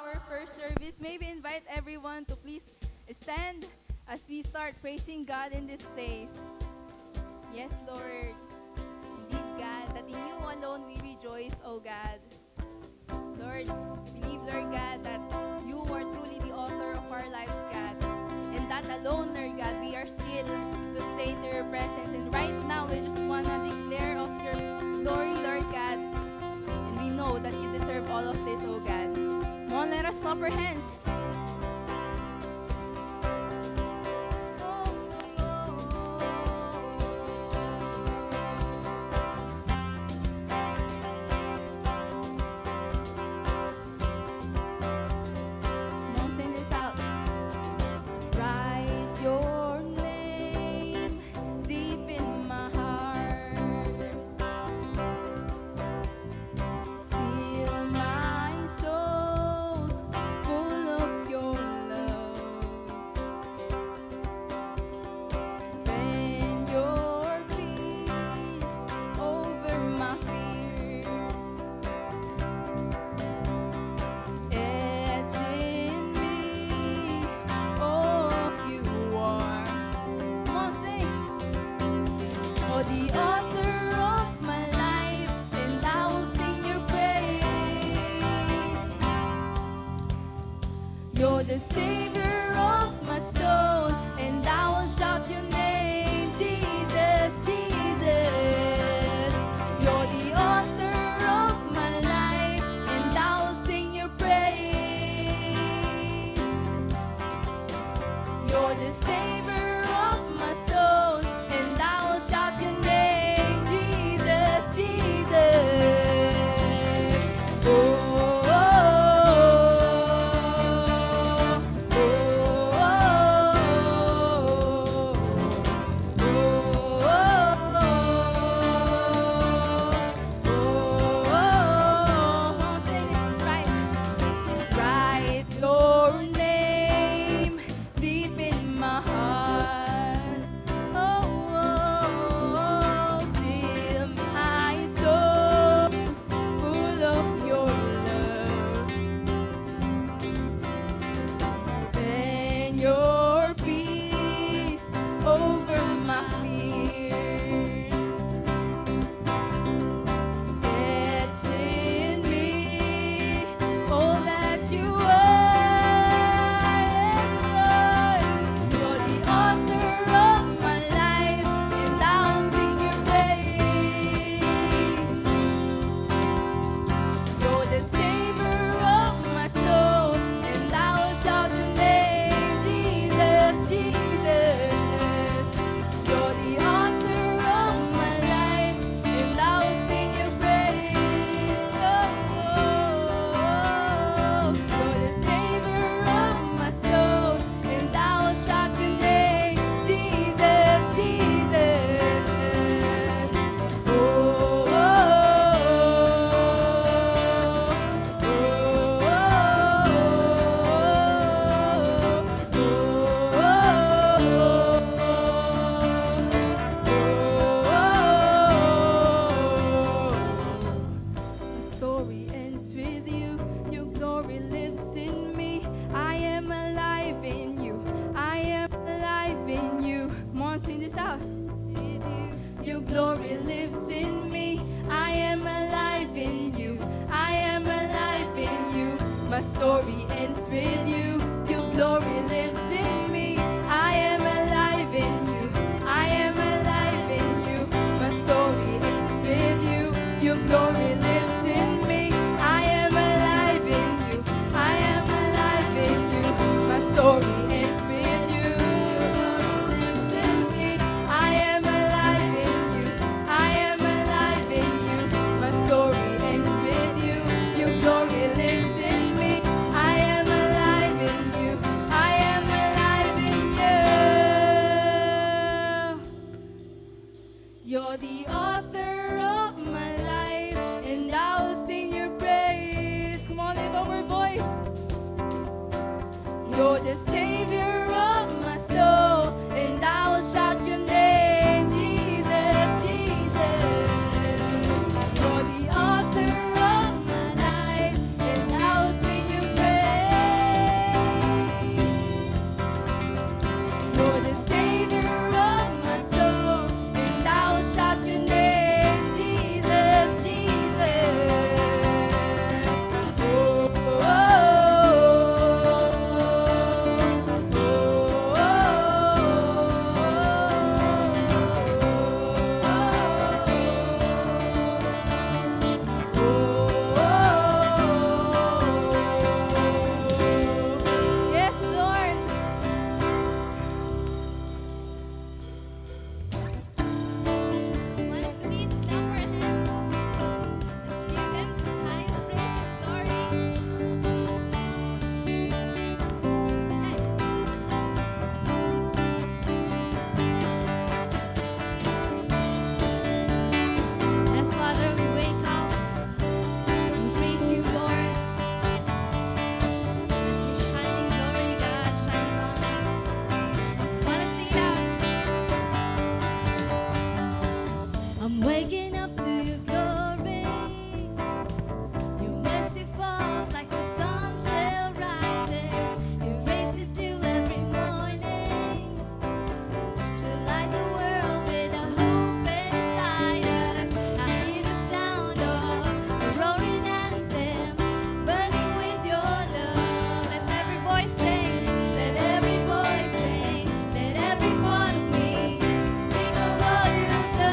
our first service. May we invite everyone to please stand as we start praising God in this place. Yes, Lord. Indeed, God, that in you alone we rejoice, O God. Lord, believe, Lord God, that you are truly the author of our lives, God. And that alone, Lord God, we are still to stay in your presence. And right now, we just want to declare of your glory, Lord God. And we know that you deserve all of this, oh God. Come on, let us clap our hands. Come on, sing this out. Write your name deep in my heart. Seal my soul full of your love. Bend your peace over my fears. Etch in me all you are. Come on, sing. Oh, the author of my life, and I will sing your praise. You're the savior of my soul, and I will shout your name, Jesus, Jesus. You're the author of my life, and I will sing your praise. You're the savior of my soul, and I will shout your name, Jesus, Jesus. Oh, oh, oh, sing it right. Write your name deep in my heart. Oh, seal my soul full of your love. And your peace over my fears. Etch in me all that you are. You're the author of my life, and I'll sing your praise. You're the savior of my soul, and I will shout your name, Jesus, Jesus. You're the author of my life, and I will sing your praise. You're the savior of my soul, and I will shout your name, Jesus, Jesus. Oh, oh, my story ends with you. Your glory lives in me. I am alive in you. I am alive in you. Come on, sing this out. Your glory lives in me. I am alive in you. I am alive in you. My story ends with you. Your glory lives in me. I am alive in you. I am alive in you. My story ends with you. Your glory lives in me. I am alive in you. I am alive in you. My story ends with you. Lives in me. I am alive in you. I am alive in you. My story ends with you. Your glory lives in me. I am alive in you. I am alive in you. You're the author of my life, and I'm waking up to your glory. Your mercy falls like the sun still rises. Your grace is new every morning to light the world with a hope inside us. I hear the sound of a roaring anthem, burning with your love. Let every voice sing, let every voice sing, let every part of me speak of all you've done.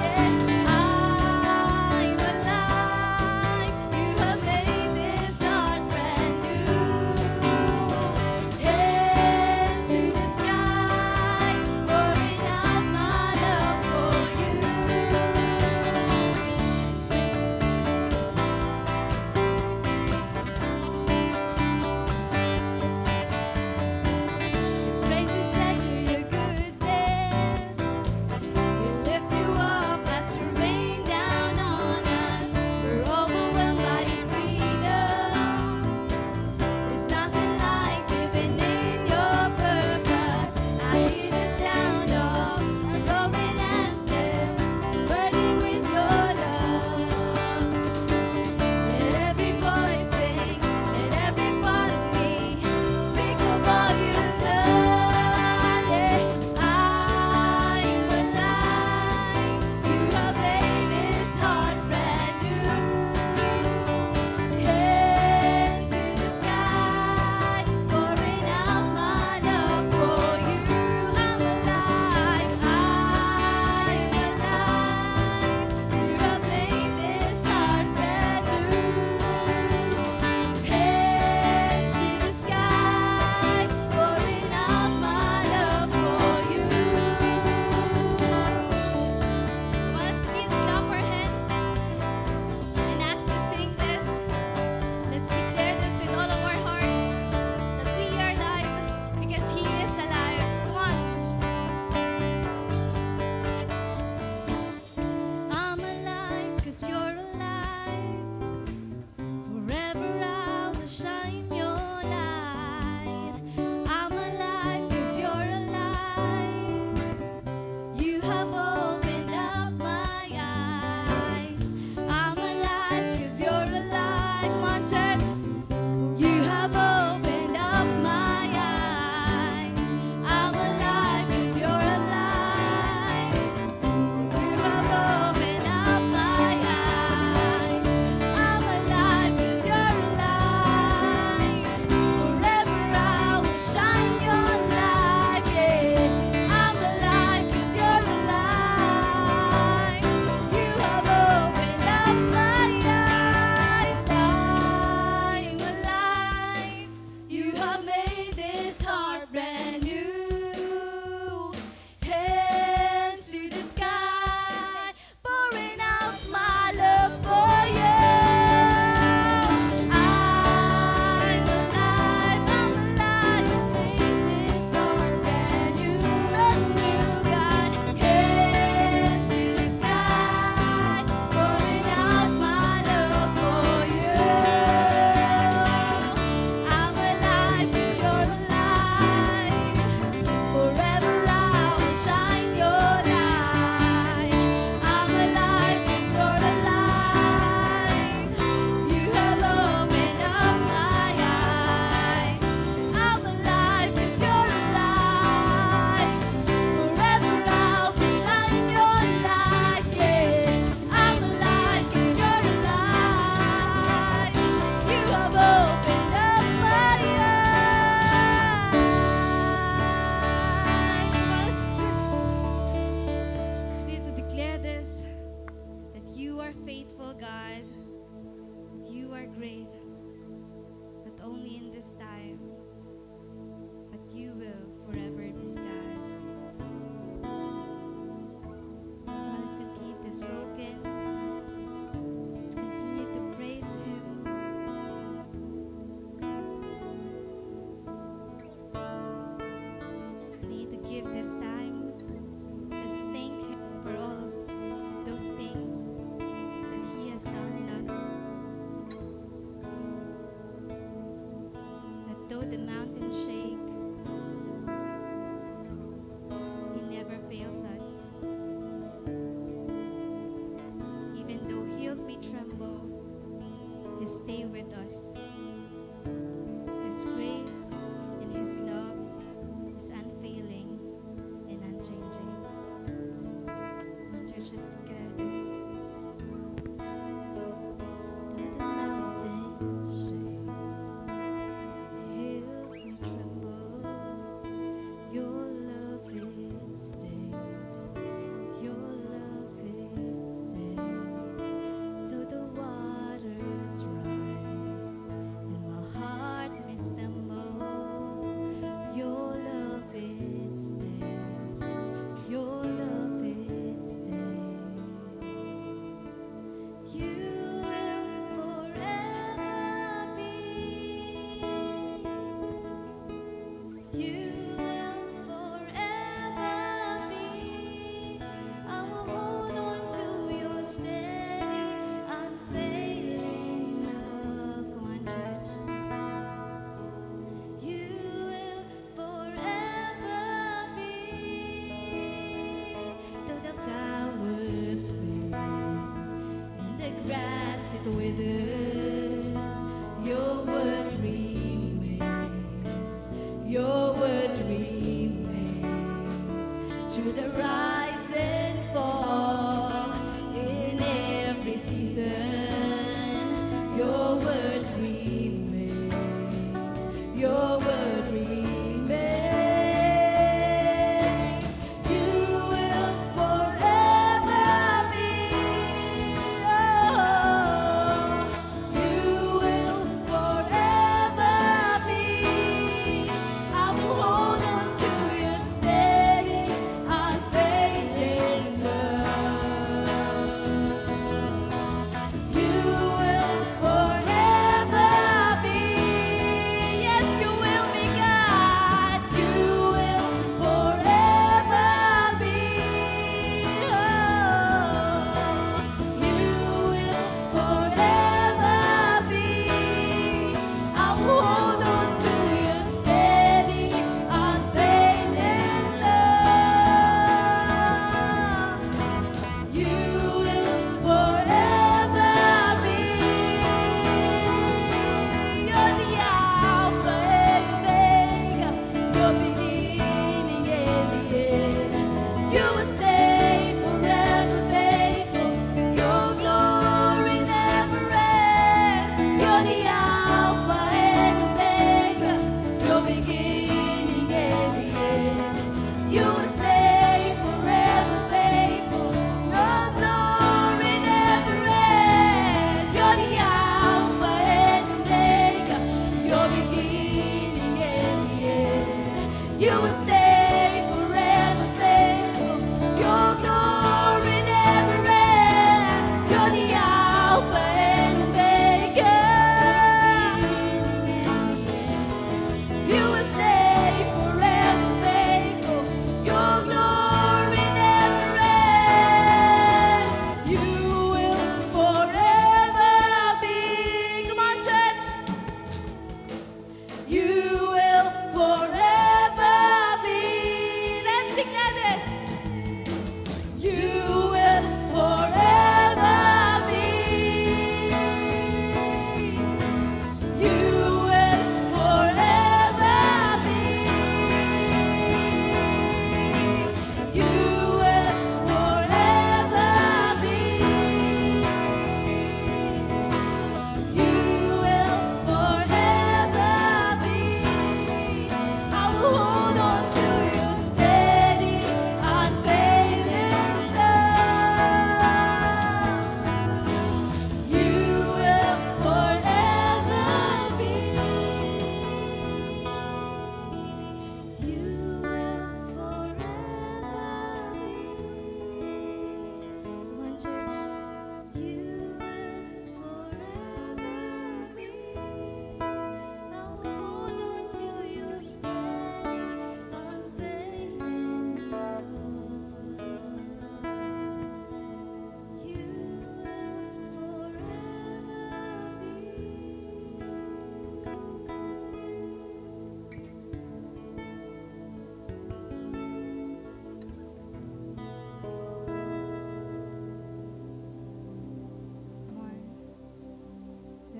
Yeah, I'm alive. You have made this heart brand new. Hands to the sky, pouring out my love for you. Your praises echo your goodness. We lift you up as you rain down on us. We're overwhelmed by your freedom. There's nothing like living in your purpose. I hear the sound of a roaring anthem, burning with your love. Let every voice sing, let every part of me speak of all you've done. Yeah, I'm alive. You have made this heart brand new. Hands to the sky, pouring out my love for you. I'm alive. I'm alive. You have made this heart brand new. Hands to the sky, pouring out my love for you. Well, let's begin to clap our hands. And as we sing this, let's declare this with all of our hearts that we are alive because He is alive. Come on. I'm alive because you're alive. Forever I will shine your light. I'm alive because you're alive. You have opened up my eyes. I'm alive because you're alive. Come on, church. You have opened up my eyes. I'm alive because you're alive. You have opened up my eyes. I'm alive because you're alive. Forever I will shine your light. Yeah, I'm alive because you're alive. You have opened up my eyes. I'm alive. You have made this heart brand new. Hands to the sky, pouring out my love for you. I'm alive. I'm alive. You made this heart brand new. Brand new, God. Hands to the sky, pouring out my love for you. I'm alive 'cause you're alive. Forever I will shine your light. I'm alive 'cause you're alive. You have opened up my eyes. I'm alive 'cause you're alive. Forever I will shine your light. Yeah, I'm alive 'cause you're alive. You have opened up my eyes. Let's continue to declare this, that you are faithful, God, that you are great, not only in this time, but you will forever be God. Let's continue to soak in. Let's continue to praise Him. Let's continue to give this time. Just thank Him for all those things that He has done in us. That though the mountains shake, He never fails us. stay with us. His grace and His love is unfailing and unchanging. And church, let's declare this. Though the mountains shake, the hills may tremble, your love it stays. Your love it stays. Though the waters rise and my heart may stumble, your love it stays. Your love it stays. You will forever be. You will forever be. I will hold on to your steady, unfailing love. Come on, church. You will forever be. Though the flowers fade and the grass it withers, your word remains. Your word remains. Through the rise and fall in every season, your word remains. Your word remains. You will forever be. Oh,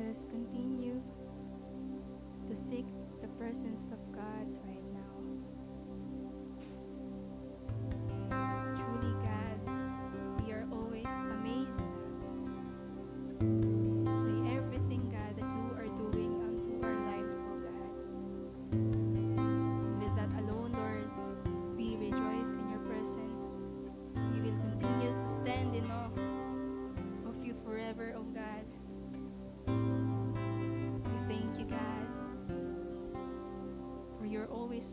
us continue to seek the presence of God right now. Truly, God, we are always amazed by everything, God, that you are doing unto our lives, oh God. With that alone, Lord, we rejoice in your presence. We will continue to stand in awe of you forever, oh God. We thank you, God, for you're always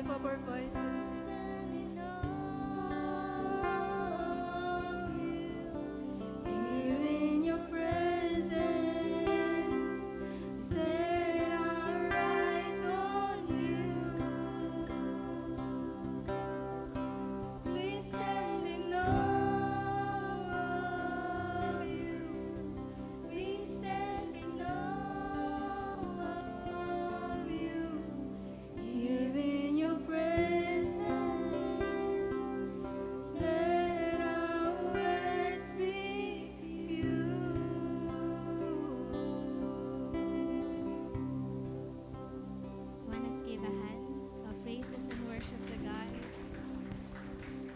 lift up our voices. Stand in awe of you. Here in your presence, set our eyes on you. We stand in awe of you. We stand in awe of you. Here in your presence, let our words be pure. One, let's give a hand of praises and worship to God.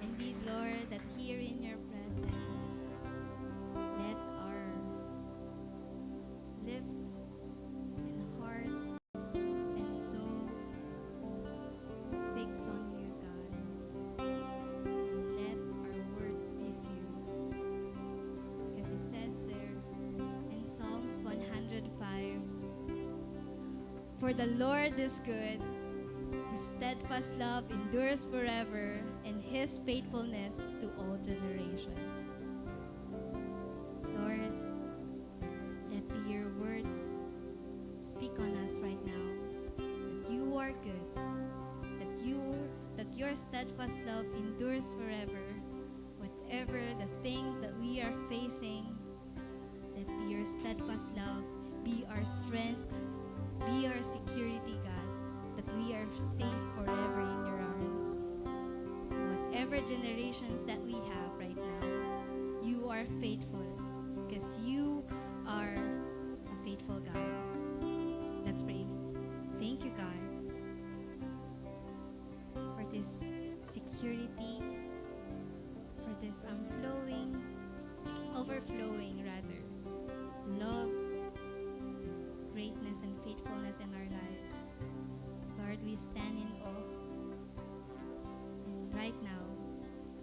Indeed, Lord, that here in your presence, let our lips and heart and soul fix on you, God. And let our words be few. Because it says there in Psalms 105, for the Lord is good, His steadfast love endures forever, and His faithfulness to all generations. Lord, let be your words speak on us right now, that you are good, that your steadfast love endures forever. Whatever the things that we are facing, let be your steadfast love be our strength, be our security, God, that we are safe forever in your arms. Whatever generations that we have right now, you are faithful because you are a faithful God. Let's pray. Thank you, God, for this security, for this overflowing rather, love, greatness, and faithfulness in our lives. Lord, we stand in awe. And right now,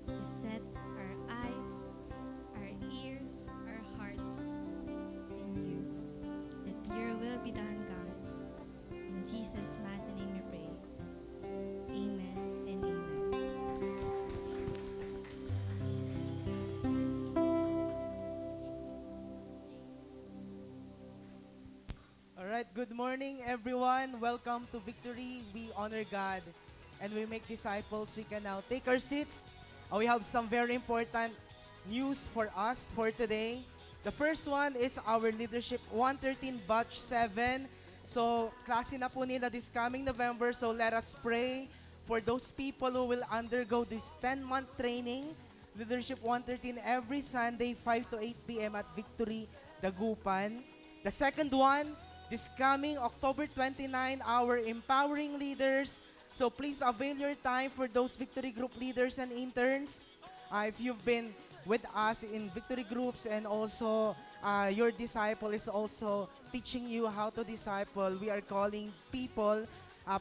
we set our eyes, our ears, our hearts in you. Let your will be done, God. In Jesus' mighty name we pray. Amen and amen. Alright, good morning everyone. Welcome to Victory. We honor God and we make disciples. We can now take our seats. We have some very important news for us for today. The first one is our Leadership 113 Batch 7. So, klase na po nila this coming November. So, let us pray for those people who will undergo this 10-month training. Leadership 113 every Sunday, 5 to 8 p.m. at Victory, Dagupan. The second one, this coming October 29, our Empowering Leaders. So please avail your time for those Victory Group leaders and interns. If you've been with us in Victory Groups and also your disciple is also teaching you how to disciple, we are calling people.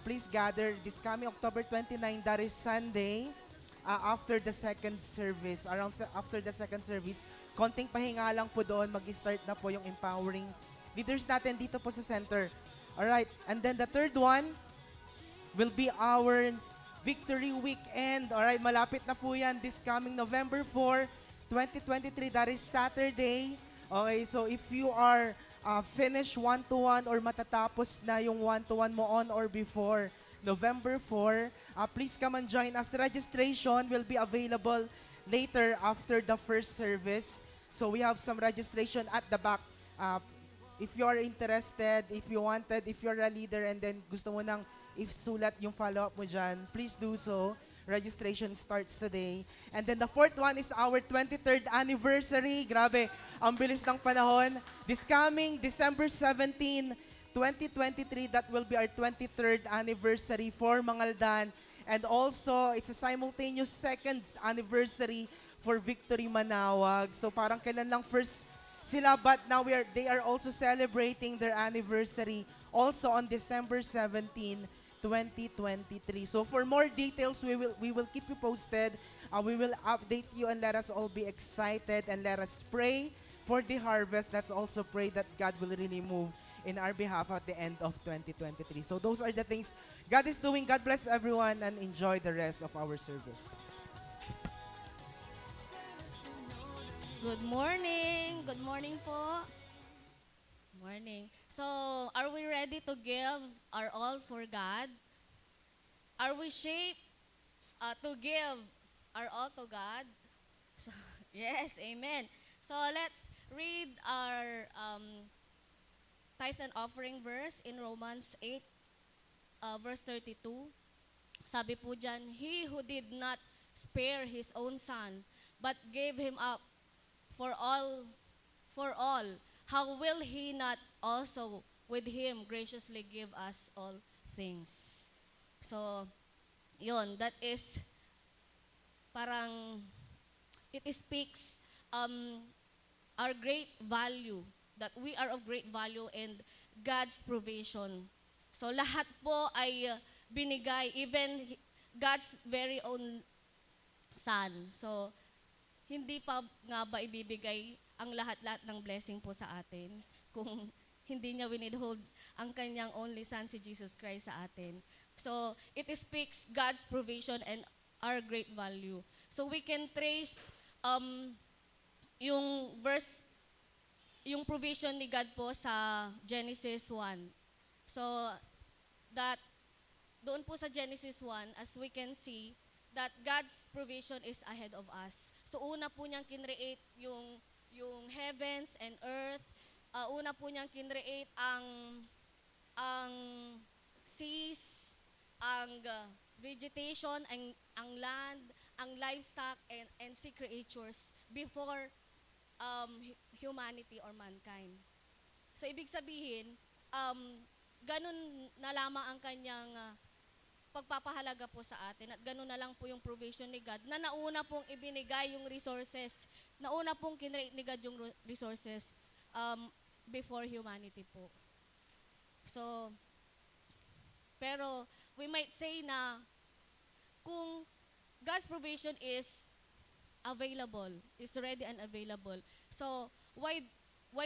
Please gather this coming October 29, that is Sunday, after the second service. After the second service, konting pahinga lang po doon, mag-start na po yung empowering leaders natin dito po sa center. Alright, and then the third one will be our Victory Weekend. Alright, malapit na po yan this coming November 4, 2023. That is Saturday. Okay, so if you are finished one-to-one or matatapos na yung one-to-one mo on or before November 4, please come and join us. Registration will be available later after the first service. So we have some registration at the back. If you are interested, if you wanted, if you're a leader and then gusto mo nang sulat yung follow-up mo dyan, please do so. Registration starts today. And then the fourth one is our 23rd anniversary. Grabe, ang bilis ng panahon. This coming December 17, 2023, that will be our 23rd anniversary for Mangaldan. And also, it's a simultaneous second anniversary for Victory Manawag. So parang kailan lang first sila, but now they are also celebrating their anniversary also on December 17, 2023. So for more details, we will keep you posted. We will update you and let us all be excited and let us pray for the harvest. Let's also pray that God will really move in our behalf at the end of 2023. So those are the things God is doing. God bless everyone and enjoy the rest of our service. Good morning. Good morning po. Morning. So, are we ready to give our all for God? Are we shaped to give our all to God? So, yes, amen. So, let's read our tithe and offering verse in Romans 8, verse 32. Sabi po dyan, He who did not spare His own Son, but gave Him up for all, how will He not also with Him graciously give us all things? So, yun, that is parang, it speaks our great value, that we are of great value and God's provision. So, lahat po ay binigay, even God's very own Son. So, hindi pa nga ba ibibigay ang lahat-lahat ng blessing po sa atin kung hindi niya winidhold ang kanyang only Son, si Jesus Christ sa atin. So, it speaks God's provision and our great value. So, we can trace yung verse, yung provision ni God po sa Genesis 1. So, that, doon po sa Genesis 1, as we can see, that God's provision is ahead of us. So una po niyang kinreate yung heavens and earth. Una po niyang kinreate ang seas, ang vegetation, ang land, ang livestock and sea creatures before humanity or mankind. So ibig sabihin, ganun na lamang ang kanyang pagpapahalaga po sa atin at gano'n na lang po yung provision ni God na nauna pong ibinigay yung resources, nauna pong kinreate ni God yung resources before humanity po. So, pero we might say na kung God's provision is available, is ready and available, so why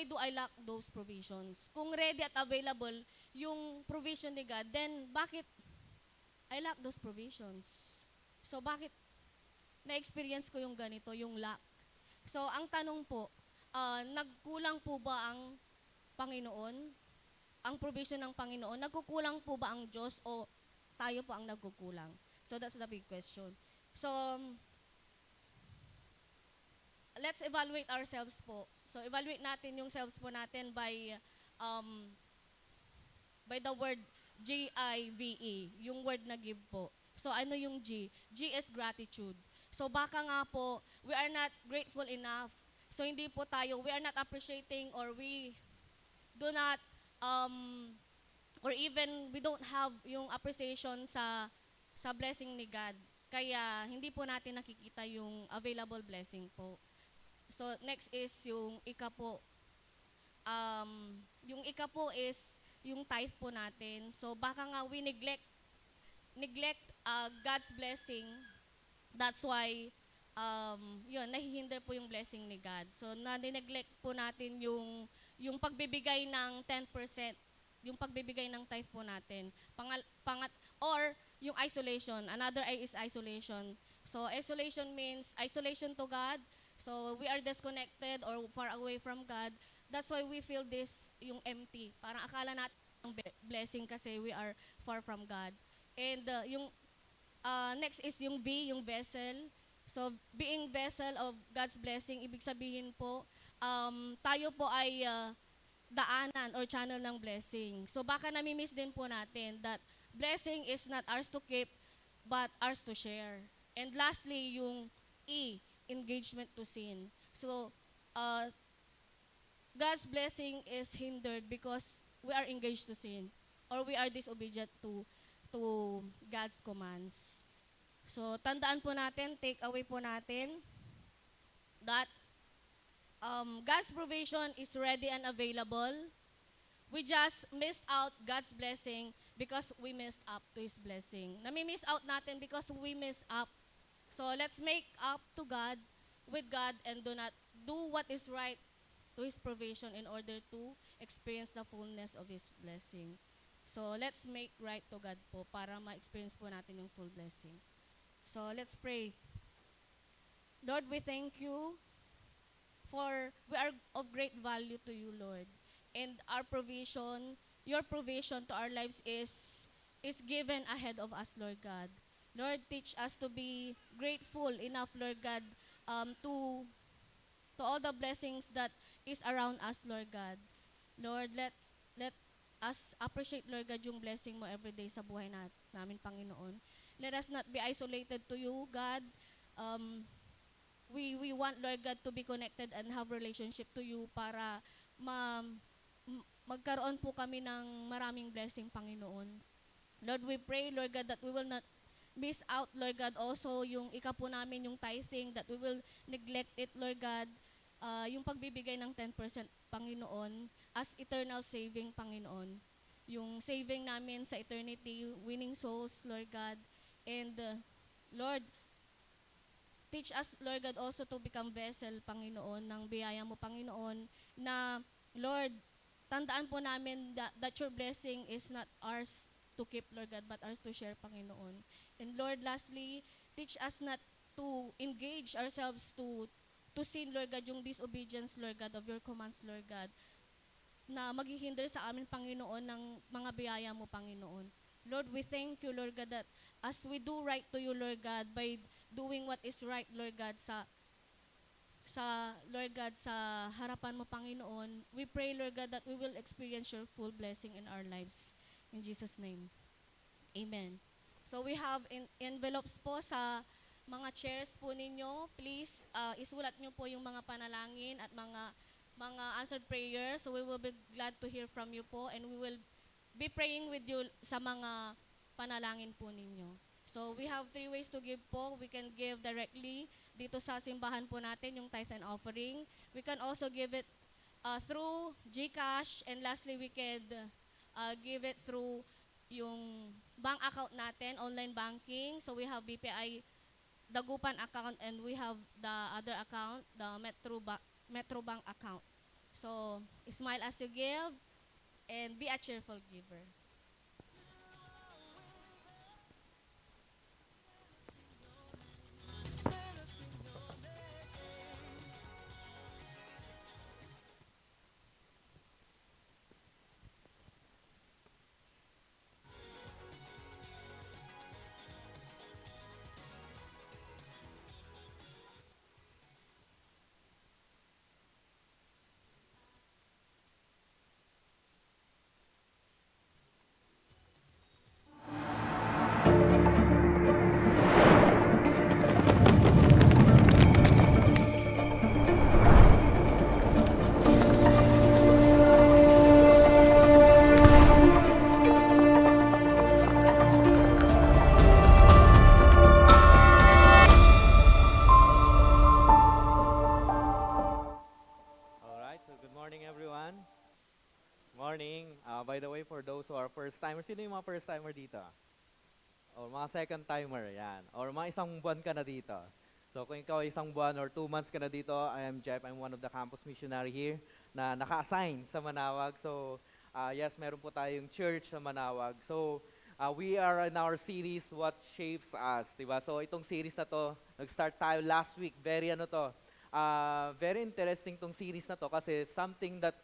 do I lack those provisions? Kung ready at available yung provision ni God, then bakit I lack those provisions? So bakit na-experience ko yung ganito, yung lack? So ang tanong po, nagkulang po ba ang Panginoon? Ang provision ng Panginoon? Nagkukulang po ba ang Diyos o tayo po ang nagkukulang? So that's the big question. So let's evaluate ourselves po. So evaluate natin yung selves po natin by the word G-I-V-E, yung word na give po. So ano yung G? G is gratitude. So baka nga po, we are not grateful enough. So hindi po tayo, we are not appreciating or we do not, or even we don't have yung appreciation sa blessing ni God. Kaya hindi po natin nakikita yung available blessing po. So next is yung ika po. Yung ika po is yung tithe po natin. So baka nga we neglect God's blessing. That's why yun, nahihinder po yung blessing ni God. So na-neglect po natin yung pagbibigay ng 10%, yung pagbibigay ng tithe po natin. Or yung isolation. Another I is isolation. So isolation means isolation to God. So we are disconnected or far away from God. That's why we feel this, yung empty. Parang akala natin ang blessing kasi we are far from God. And yung next is yung V, yung vessel. So being vessel of God's blessing, ibig sabihin po, tayo po ay daanan or channel ng blessing. So baka nami-miss din po natin that blessing is not ours to keep, but ours to share. And lastly, yung E, engagement to sin. So, God's blessing is hindered because we are engaged to sin or we are disobedient to God's commands. So, tandaan po natin, take away po natin that God's provision is ready and available. We just missed out God's blessing because we missed up to His blessing. Nami-miss out natin because we missed up. So, let's make up to God, with God, and do what is right to His provision in order to experience the fullness of His blessing. So let's make right to God po para ma-experience po natin yung full blessing. So let's pray. Lord, we thank you for we are of great value to you, Lord. And our provision, your provision to our lives is given ahead of us, Lord God. Lord, teach us to be grateful enough, Lord God, to all the blessings that is around us, Lord God. Lord, let us appreciate, Lord God, yung blessing mo every day sa buhay namin, Panginoon. Let us not be isolated to you, God. We want, Lord God, to be connected and have relationship to you para magkaroon po kami ng maraming blessing, Panginoon. Lord, we pray, Lord God, that we will not miss out, Lord God, also yung ikapo namin, yung tithing, that we will neglect it, Lord God, yung pagbibigay ng 10%, Panginoon, as eternal saving, Panginoon. Yung saving namin sa eternity, winning souls, Lord God. And, Lord, teach us, Lord God, also to become vessel, Panginoon, ng biyaya mo, Panginoon, na, Lord, tandaan po namin that your blessing is not ours to keep, Lord God, but ours to share, Panginoon. And Lord, lastly, teach us not to engage ourselves to sin, Lord God, yung disobedience, Lord God, of your commands, Lord God, na maghihinder sa amin, Panginoon, ng mga biyaya mo, Panginoon. Lord, we thank you, Lord God, that as we do right to you, Lord God, by doing what is right, Lord God, sa Lord God, sa harapan mo, Panginoon, we pray, Lord God, that we will experience your full blessing in our lives. In Jesus' name. Amen. So we have envelopes po sa mga chairs po ninyo. Please, isulat nyo po yung mga panalangin at mga answered prayers. So we will be glad to hear from you po, and we will be praying with you sa mga panalangin po ninyo. So we have 3 ways to give po. We can give directly dito sa simbahan po natin, yung tithe and offering. We can also give it through GCash, and lastly, we can give it through yung bank account natin, online banking. So we have BPI Dagupan account, and we have the other account, the Metro Bank account. So smile as you give and be a cheerful giver. Alright, so good morning everyone. Morning. By the way, for those who are first timer, sino yung mga first timer dito? Or mga second timer, yan. Or mga isang buwan ka na dito. So kung ikaw ay isang buwan or 2 months ka na dito, I am Jeff, I'm one of the campus missionary here na naka-assign sa Manawag. So yes, meron po tayong church sa Manawag. So we are in our series, What Shapes Us, diba? So itong series na to, nag-start tayo last week. Very very interesting tong series na to kasi something that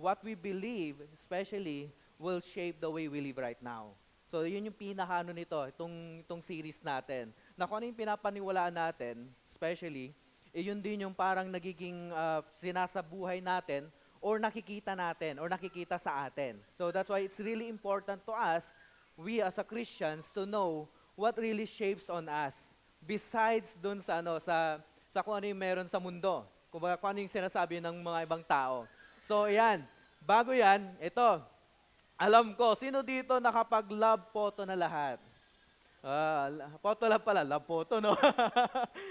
what we believe, especially, will shape the way we live right now. So yun yung pinaka nito, itong series natin. Na kung ano yung pinapaniwalaan natin, especially, yun din yung parang nagiging sinasabuhay natin or nakikita natin or nakikita sa atin. So that's why it's really important to us, we as a Christians, to know what really shapes on us. Besides dun sa kung ano yung meron sa mundo. Kung ano yung sinasabi ng mga ibang tao. So, yan. Bago yan, ito. Alam ko, sino dito nakapag-love photo na lahat? Photo love pala. Love photo, no?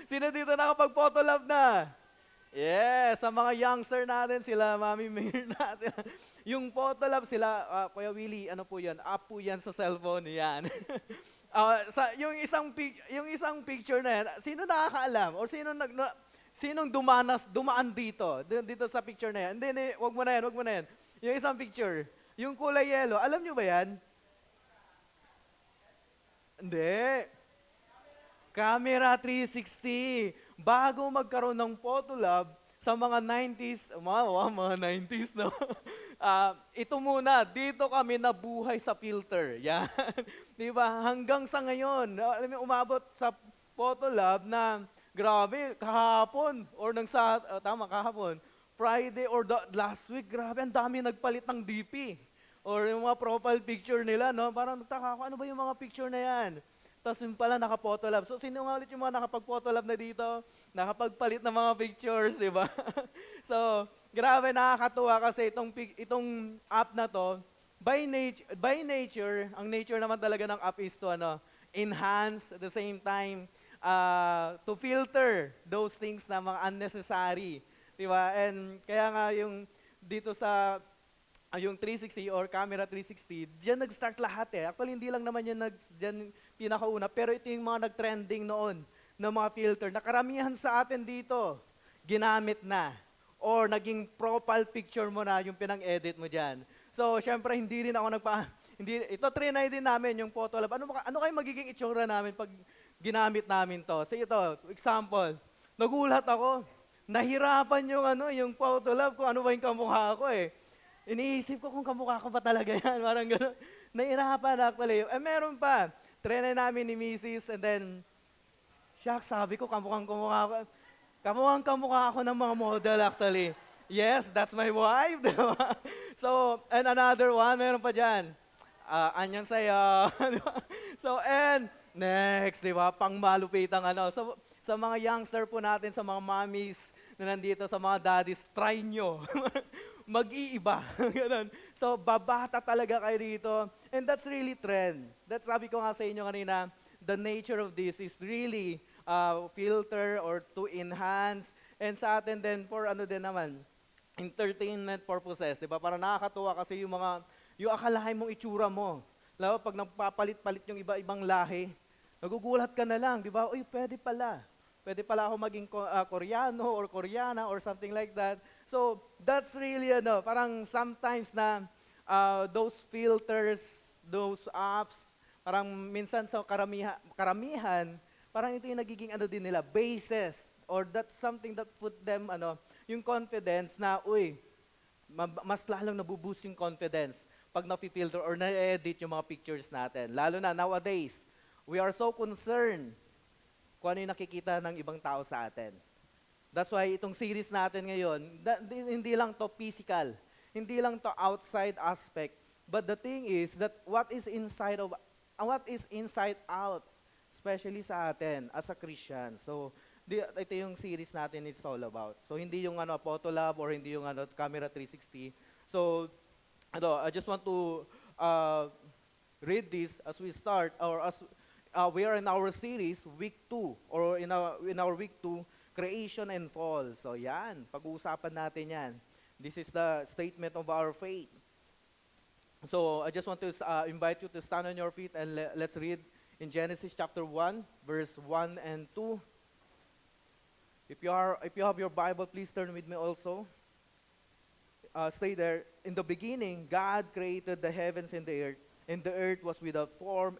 Sino dito nakapag-photo love na? Yes, sa mga youngster natin, sila Mami Mirna. Yung photo love, sila, Kuya Willie, ano po yan? Up po yan sa cellphone, yan. Yung isang picture na yan, sino nakakaalam? Or sinong dumaan dito sa picture na yan? Hindi, wag mo na yan. Yung isang picture, yung kulay yellow, alam nyo ba yan? Hindi. Camera 360. Bago magkaroon ng Photolab sa mga 90s, mga 90s, no? Ito muna, dito kami nabuhay sa filter. Yan. Di ba? Hanggang sa ngayon, alam mo, umabot sa Photolab na grabe, kahapon, or tama, kahapon, Friday or last week, grabe, ang dami nagpalit ng DP. Or yung mga profile picture nila, no? Parang nagtaka ako, ano ba yung mga picture na yan? Tapos yun pala naka-photolab. So sino nga ulit yung mga nakapag-photolab na dito? Nakapagpalit ng mga pictures, di ba? So, grabe, nakakatuwa kasi itong app na to, by nature, ang nature naman talaga ng app is to enhance, at the same time, to filter those things na mga unnecessary. Di ba? And kaya nga yung dito sa yung 360 or camera 360, diyan nag-start lahat eh. Actually, hindi lang naman yun diyan pinakauna, pero ito yung mga nag-trending noon ng mga filter. Nakaramihan sa atin dito, ginamit na. Or naging profile picture mo na yung pinang-edit mo diyan. So, syempre, hindi rin ako ito trinay din namin yung Photolab. Ano kayo magiging itsura namin pag ginamit namin to? Sige ito, example, nagulat ako. Nahirapan yung Photolab kung ano ba yung kamukha ko eh. Iniisip ko kung kamukha ko ba talaga yan. Parang gano'n. Nahirapan actually. Meron pa. Trinay namin ni Mrs. And then, shucks, sabi ko, kamukha ko. Kamukha ako ng mga model actually. Yes, that's my wife. Diba? So, and another one, meron pa dyan. Anyan sa'yo. So, and next, di ba? Pangmalupitang So, sa mga youngster po natin, sa mga mommies na nandito, sa mga daddies, try nyo. Mag-iiba. Ganun. So, babata talaga kayo dito. And that's really trend. That's sabi ko nga sa inyo kanina, the nature of this is really filter or to enhance. And sa atin din, for din naman, entertainment purposes. Diba? Para nakakatuwa kasi yung akalain mong itsura mo. Lalo pag nagpapalit-palit yung iba-ibang lahi, nagugulat ka na lang. Diba? Uy, pwede pala. Pwede pala ako maging Koreano or Koreana or something like that. So, that's really, parang sometimes na those filters, those apps, parang minsan sa karamihan, parang ito yung nagiging din nila, basis. Or that's something that put them, yung confidence na, mas lalong nabuboost yung confidence pag na-filter or na-edit yung mga pictures natin. Lalo na nowadays, we are so concerned kung ano yung nakikita ng ibang tao sa atin. That's why itong series natin ngayon, hindi lang to physical, hindi lang to outside aspect, but the thing is that what is inside out, especially sa atin as a Christian. So, ito yung series natin it's all about. So, hindi yung Photolab or hindi yung camera 360. So, I just want to read this as we start, or as we are in our series, week 2, or in our week 2, creation and fall. So yan, pag-uusapan natin yan. This is the statement of our faith. So I just want to invite you to stand on your feet and let's read in Genesis chapter 1, verse 1 and 2. If you have your Bible, please turn with me also. Stay there. In the beginning, God created the heavens and the earth was without form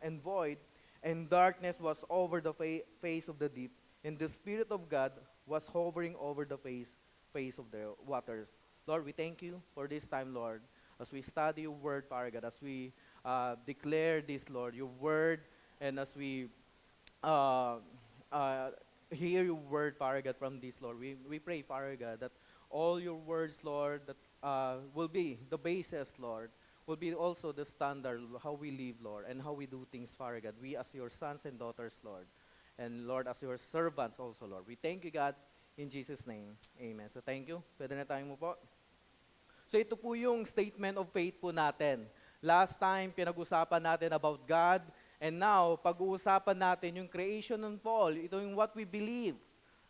and void, and darkness was over the face of the deep, and the Spirit of God was hovering over the face of the waters. Lord, we thank you for this time, Lord, as we study your word, Father God, as we declare this, Lord, your word, and as we hear your word, Father God, from this, Lord. We pray, Father God, that all your words, Lord, that will be the basis, Lord, will be also the standard of how we live, Lord, and how we do things, Father God. We as your sons and daughters, Lord, and Lord, as your servants also, Lord. We thank you, God, in Jesus' name. Amen. So thank you. Pwede na tayong po. So ito po yung statement of faith po natin. Last time, pinag-usapan natin about God, and now, pag-uusapan natin yung creation and fall. Ito yung what we believe.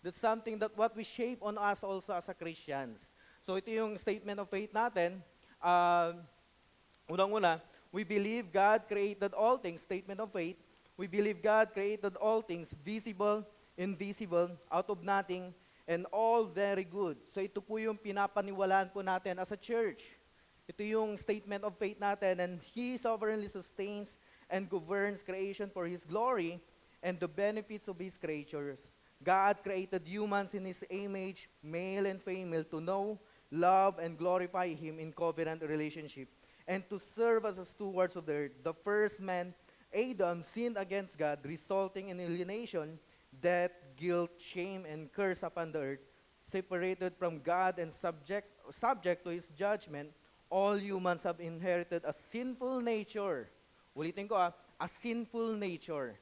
That's something that what we shape on us also as a Christians. So ito yung statement of faith natin. Unang-una, we believe God created all things, statement of faith. We believe God created all things, visible, invisible, out of nothing, and all very good. So ito po yung pinapaniwalaan po natin as a church. Ito yung statement of faith natin, and He sovereignly sustains and governs creation for His glory and the benefits of His creatures. God created humans in His image, male and female, to know, love, and glorify Him in covenant relationship, and to serve as stewards of the earth. The first man, Adam, sinned against God, resulting in alienation, death, guilt, shame, and curse upon the earth. Separated from God and subject to His judgment, all humans have inherited a sinful nature. Ulitin ko a sinful nature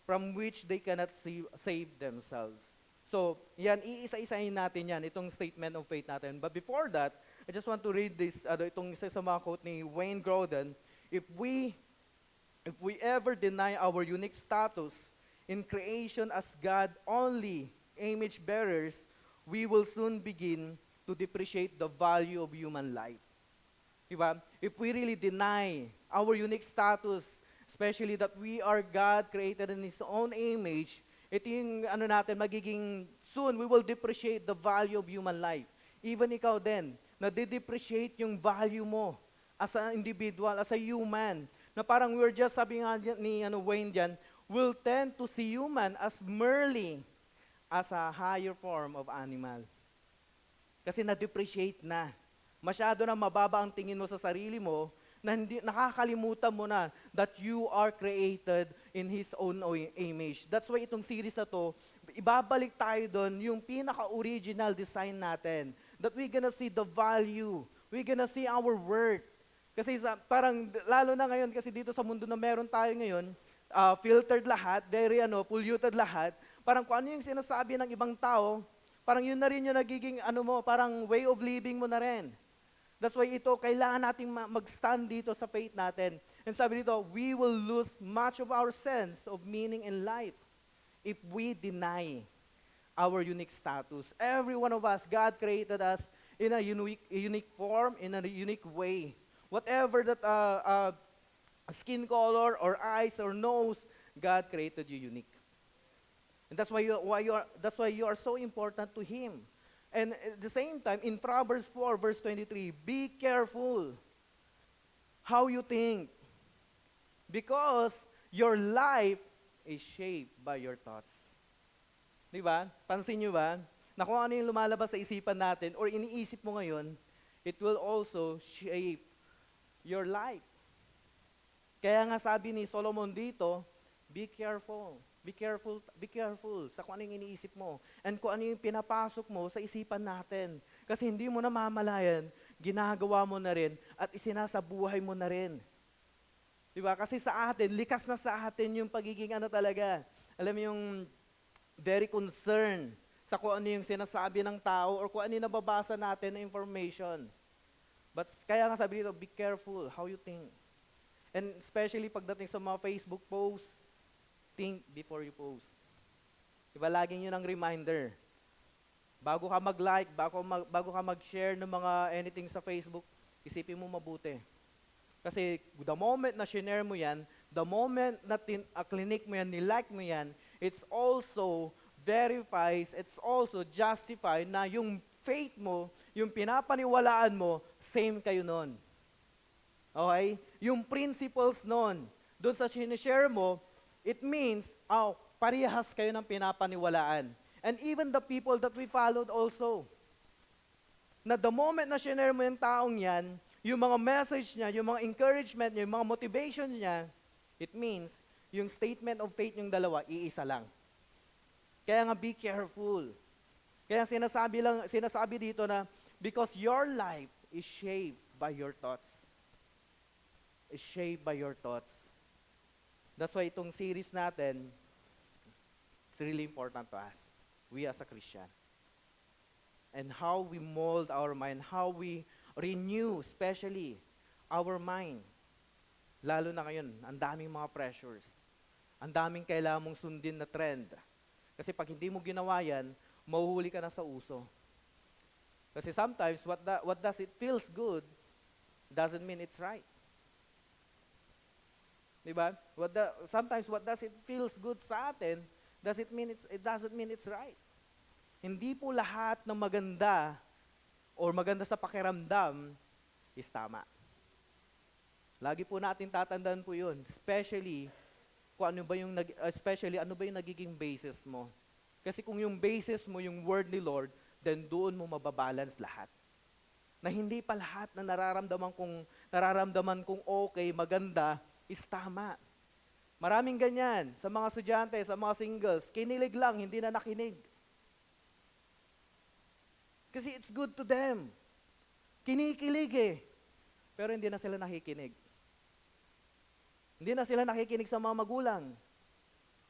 from which they cannot save themselves. So, yan, iisa-isahin natin yan, itong statement of faith natin. But before that, I just want to read this, itong isa sa mga quote ni Wayne Grudem. If we ever deny our unique status in creation as God only image bearers, we will soon begin to depreciate the value of human life. Diba? If we really deny our unique status, especially that we are God created in His own image, ito yung magiging soon, we will depreciate the value of human life. Even ikaw din, nade-depreciate yung value mo as an individual, as a human, na parang we're just, sabi nga ni Wayne dyan, will tend to see human as merely as a higher form of animal. Kasi na-depreciate na. Masyado na mababa ang tingin mo sa sarili mo na nakakalimutan mo na that you are created in His own image. That's why itong series na to, ibabalik tayo doon yung pinaka-original design natin. That we're gonna see the value. We're gonna see our worth. Kasi parang, lalo na ngayon, kasi dito sa mundo na meron tayo ngayon, filtered lahat, very polluted lahat, parang kung ano yung sinasabi ng ibang tao, parang yun na rin yung nagiging parang way of living mo na rin. That's why ito, kailangan nating mag-stand dito sa faith natin. And sabi dito, we will lose much of our sense of meaning in life if we deny our unique status. Every one of us, God created us in a unique form, in a unique way. Whatever that skin color or eyes or nose, God created you unique. And that's why you are so important to Him. And at the same time, in Proverbs 4, verse 23, be careful how you think, because your life is shaped by your thoughts. Di ba? Pansin nyo ba? Na kung ano yung lumalabas sa isipan natin or iniisip mo ngayon, it will also shape your life. Kaya nga sabi ni Solomon dito, be careful. Be careful sa kung ano yung iniisip mo and kung ano yung pinapasok mo sa isipan natin. Kasi hindi mo na mamalayan, ginagawa mo na rin at isinasabuhay mo na rin. Diba? Kasi sa atin, likas na sa atin yung pagiging talaga. Alam mo yung very concerned sa kung ano yung sinasabi ng tao or kung ano yung nababasa natin na information. But kaya nga sabi dito, be careful how you think. And especially pagdating sa mga Facebook posts, think before you post. Diba, laging yun ang reminder. Bago ka mag-like, bago ka mag-share ng mga anything sa Facebook, isipin mo mabuti. Kasi the moment na share mo yan, the moment na clinic mo yan, nilike mo yan, it's also verifies, it's also justified na yung faith mo, yung pinapaniwalaan mo, same kayo nun. Okay? Yung principles nun, doon sa sinishare mo, it means, parehas kayo ng pinapaniwalaan. And even the people that we followed also. Na the moment na share mo yung taong yan, yung mga message niya, yung mga encouragement niya, yung mga motivation niya, it means, yung statement of faith yung dalawa, iisa lang. Kaya nga, be careful. Kaya sinasabi dito na, because your life is shaped by your thoughts. Is shaped by your thoughts. That's why itong series natin, it's really important to us, we as a Christian. And how we mold our mind, how we renew, especially, our mind. Lalo na ngayon, ang daming mga pressures. Ang daming kailangan mong sundin na trend. Kasi pag hindi mo ginawa yan, mahuhuli ka na sa uso. Kasi sometimes, what does it feels good, doesn't mean it's right. Diba? Sometimes what does it feels good sa atin, it doesn't mean it's right. Hindi po lahat ng maganda or maganda sa pakiramdam is tama. Lagi po natin tatandaan po yun. Especially, kung ano ba yung, especially ano ba yung nagiging basis mo. Kasi kung yung basis mo, yung word ni Lord, then doon mo mababalance lahat. Na hindi pa lahat na nararamdaman kong okay, maganda, is tama. Maraming ganyan sa mga estudyante, sa mga singles, kinilig lang, hindi na nakinig. Kasi it's good to them. Kinikilig eh. Pero hindi na sila nakikinig. Hindi na sila nakikinig sa mga magulang.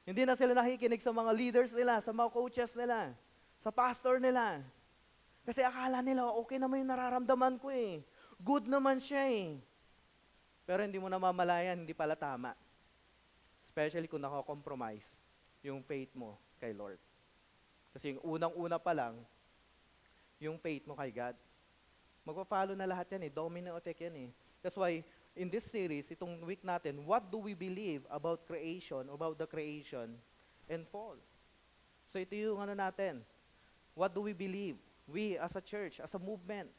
Hindi na sila nakikinig sa mga leaders nila, sa mga coaches nila, sa pastor nila. Kasi akala nila, okay naman yung nararamdaman ko eh. Good naman siya eh. Pero hindi mo namamalayan, hindi pala tama. Especially kung nakakompromise yung faith mo kay Lord. Kasi yung unang-una pa lang, yung faith mo kay God. Magpa-follow na lahat yan eh. Domino effect yan eh. That's why, in this series, itong week natin, what do we believe about creation, about the creation and fall? So ito yung ano natin. What do we believe? We as a church, as a movement.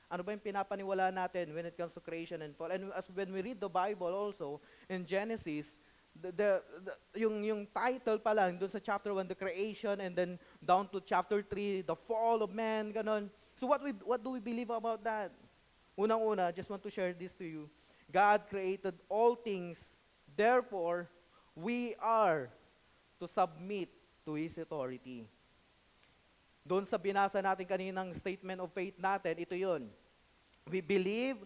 Ano ba yung pinapaniwala natin when it comes to creation and fall? And as when we read the Bible also, in Genesis, yung title pa lang, dun sa chapter 1, the creation, and then down to chapter 3, the fall of man, ganon. So what do we believe about that? Unang-una, just want to share this to you. God created all things, therefore, we are to submit to His authority. Doon sa binasa natin kaninang statement of faith natin, ito yun. We believe,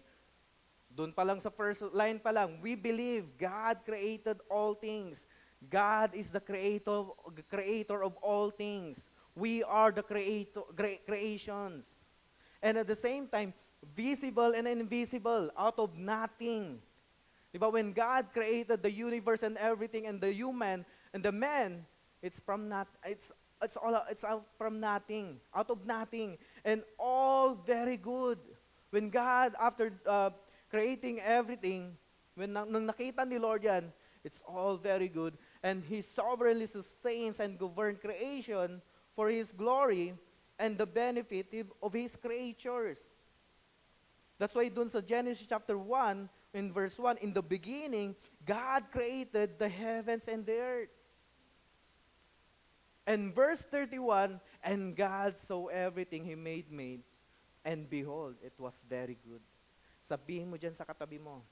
doon pa lang sa first line pa lang, we believe God created all things. God is the creator of all things. We are the creations. And at the same time, visible and invisible, out of nothing. Diba? When God created the universe and everything, and the human and the man, it's from out from nothing, out of nothing, and all very good. When God, after creating everything, nung nakita ni Lord yan, it's all very good, and He sovereignly sustains and governs creation for His glory and the benefit of His creatures. That's why dun sa Genesis chapter 1, in verse 1, in the beginning, God created the heavens and the earth. And verse 31, and God saw everything He made, and behold, it was very good. Sabihin mo dyan sa katabi mo,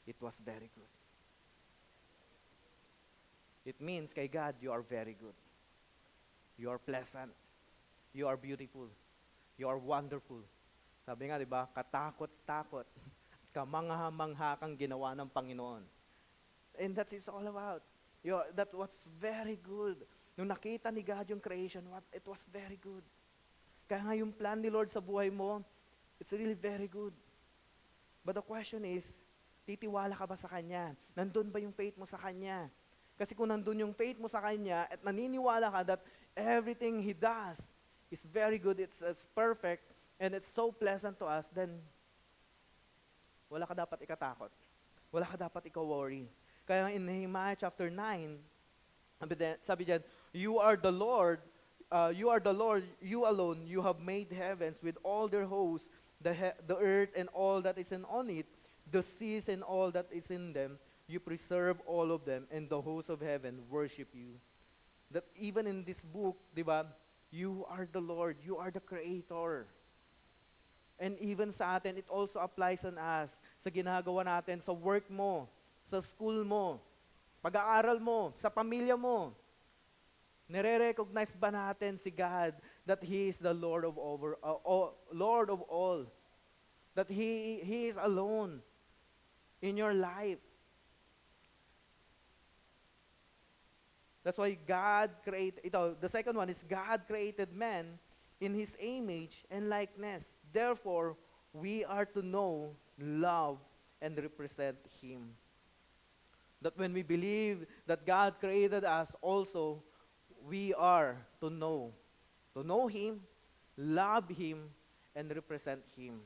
it was very good. It means kay God, you are very good. You are pleasant. You are beautiful. You are wonderful. Sabi nga, di ba, katakot-takot, kamangha-mangha kang ginawa ng Panginoon. And that's it's all about. That was very good. Nung nakita ni God yung creation, it was very good. Kaya nga yung plan ni Lord sa buhay mo, it's really very good. But the question is, titiwala ka ba sa Kanya? Nandun ba yung faith mo sa Kanya? Kasi kung nandun yung faith mo sa Kanya at naniniwala ka that everything He does is very good, it's perfect, and it's so pleasant to us, then wala ka dapat ikatakot. Wala ka dapat ika-worry. Kaya in Nehemiah chapter 9, sabi diyan, you are the Lord, you alone, you have made heavens with all their hosts, the earth and all that is on it, the seas and all that is in them, you preserve all of them, and the hosts of heaven worship you. That even in this book, di ba, you are the Lord, you are the Creator. And even sa atin, it also applies on us, sa ginagawa natin, sa work mo, sa school mo, pag-aaral mo, sa pamilya mo. Nire-recognize ba natin si God that He is the Lord of Lord of all? That He is alone in your life. That's why God created, the second one is God created man in His image and likeness. Therefore, we are to know, love, and represent Him. That when we believe that God created us also, we are to know Him, love Him, and represent Him.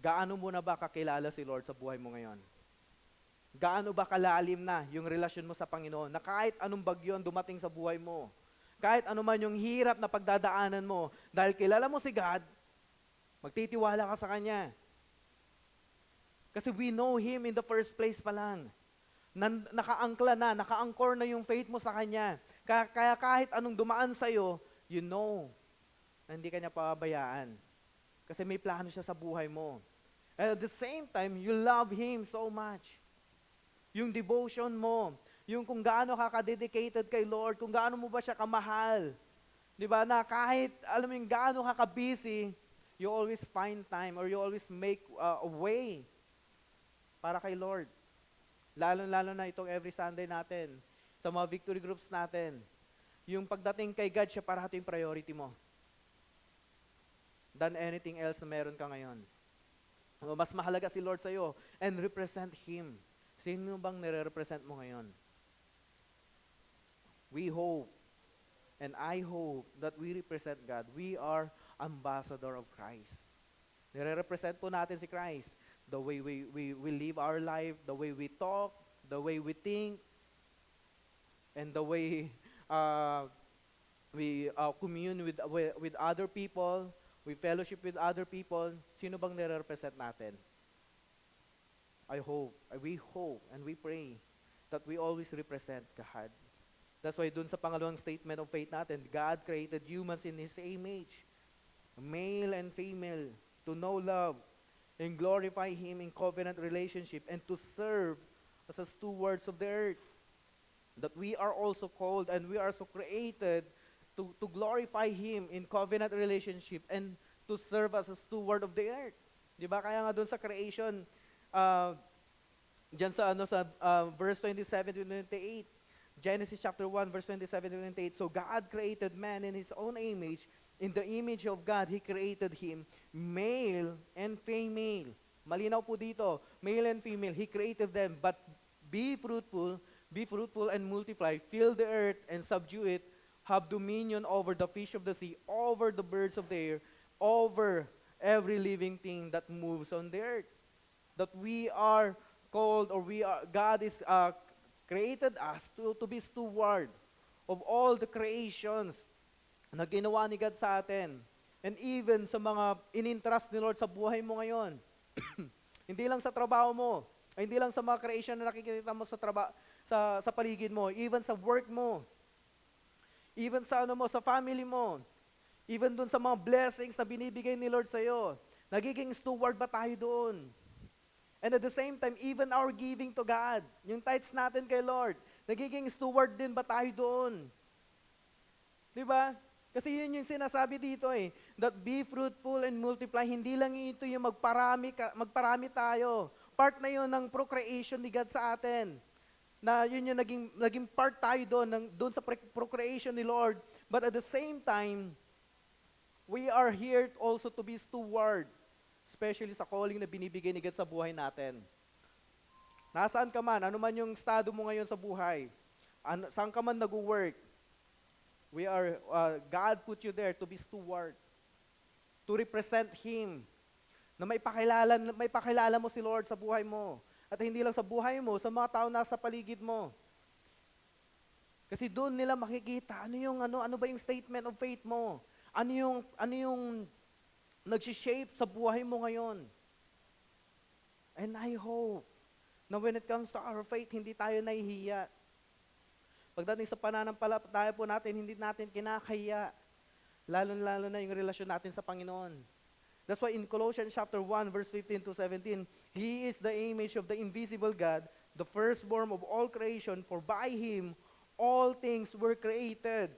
Gaano mo na ba kakilala si Lord sa buhay mo ngayon? Gaano ba kalalim na yung relasyon mo sa Panginoon na kahit anong bagyo ang dumating sa buhay mo, kahit ano man yung hirap na pagdadaanan mo, dahil kilala mo si God, magtitiwala ka sa Kanya. Kasi we know Him in the first place pa lang. Nakaangkla na, naka-anchor na yung faith mo sa Kanya. Kaya kahit anong dumaan sa'yo, you know na hindi Kanya pababayaan. Kasi may plano siya sa buhay mo. And at the same time, you love Him so much. Yung devotion mo, yung kung gaano ka ka-dedicated kay Lord, kung gaano mo ba siya kamahal. Di ba, na kahit, alam mo yung gaano ka ka-busy, you always find time or you always make a way para kay Lord. Lalo-lalo na itong every Sunday natin, sa mga victory groups natin, yung pagdating kay God, siya parati yung priority mo than anything else na meron ka ngayon. Mas mahalaga si Lord sa'yo and represent Him. Sino bang nire-represent mo ngayon? We hope, and I hope that we represent God. We are ambassador of Christ. Nire-represent po natin si Christ. The way we live our life, the way we talk, the way we think, and the way we commune with other people, we fellowship with other people. Sino bang nire-represent natin? We hope, and we pray that we always represent God. That's why dun sa pangalawang statement of faith natin, God created humans in His image, male and female, to know love and glorify Him in covenant relationship and to serve as stewards of the earth. That we are also called and we are so created to glorify Him in covenant relationship and to serve as a steward of the earth. Di ba? Kaya nga dun sa creation, dyan sa verse 27 to 28, Genesis chapter 1, verse 27 to 28, so God created man in His own image. In the image of God, He created him, male and female. Malinaw po dito, male and female, He created them, but be fruitful and multiply, fill the earth and subdue it, have dominion over the fish of the sea, over the birds of the air, over every living thing that moves on the earth. That we are called, or God is created us to be steward of all the creations na ginawa ni God sa atin. And even sa mga in-entrust ni Lord sa buhay mo ngayon. Hindi lang sa trabaho mo, hindi lang sa mga creation na nakikita mo sa paligid mo, even sa work mo, even sa sa family mo, even dun sa mga blessings na binibigay ni Lord sa'yo. Nagiging steward ba tayo doon? And at the same time, even our giving to God, yung tithes natin kay Lord, nagiging steward din ba tayo doon? Di ba? Kasi yun yung sinasabi dito that be fruitful and multiply. Hindi lang ito yung magparami tayo. Part na yun ng procreation ni God sa atin. Na yun yung naging part tayo doon sa procreation ni Lord. But at the same time, we are here also to be steward. Especially sa calling na binibigay ni God sa buhay natin. Nasaan ka man, ano man yung estado mo ngayon sa buhay, saan ka man nag-work, God put you there to be steward, to represent Him, na may pakilala mo si Lord sa buhay mo. At hindi lang sa buhay mo, sa mga tao nasa paligid mo. Kasi doon nila makikita, ano ba yung statement of faith mo? Ano yung nag-shape sa buhay mo ngayon. And I hope na when it comes to our faith, hindi tayo nahihiya. Pagdating sa pananampalataya po natin, hindi natin kinakahiya. Lalo-lalo na yung relasyon natin sa Panginoon. That's why in Colossians chapter 1, verse 15 to 17, He is the image of the invisible God, the firstborn of all creation, for by Him all things were created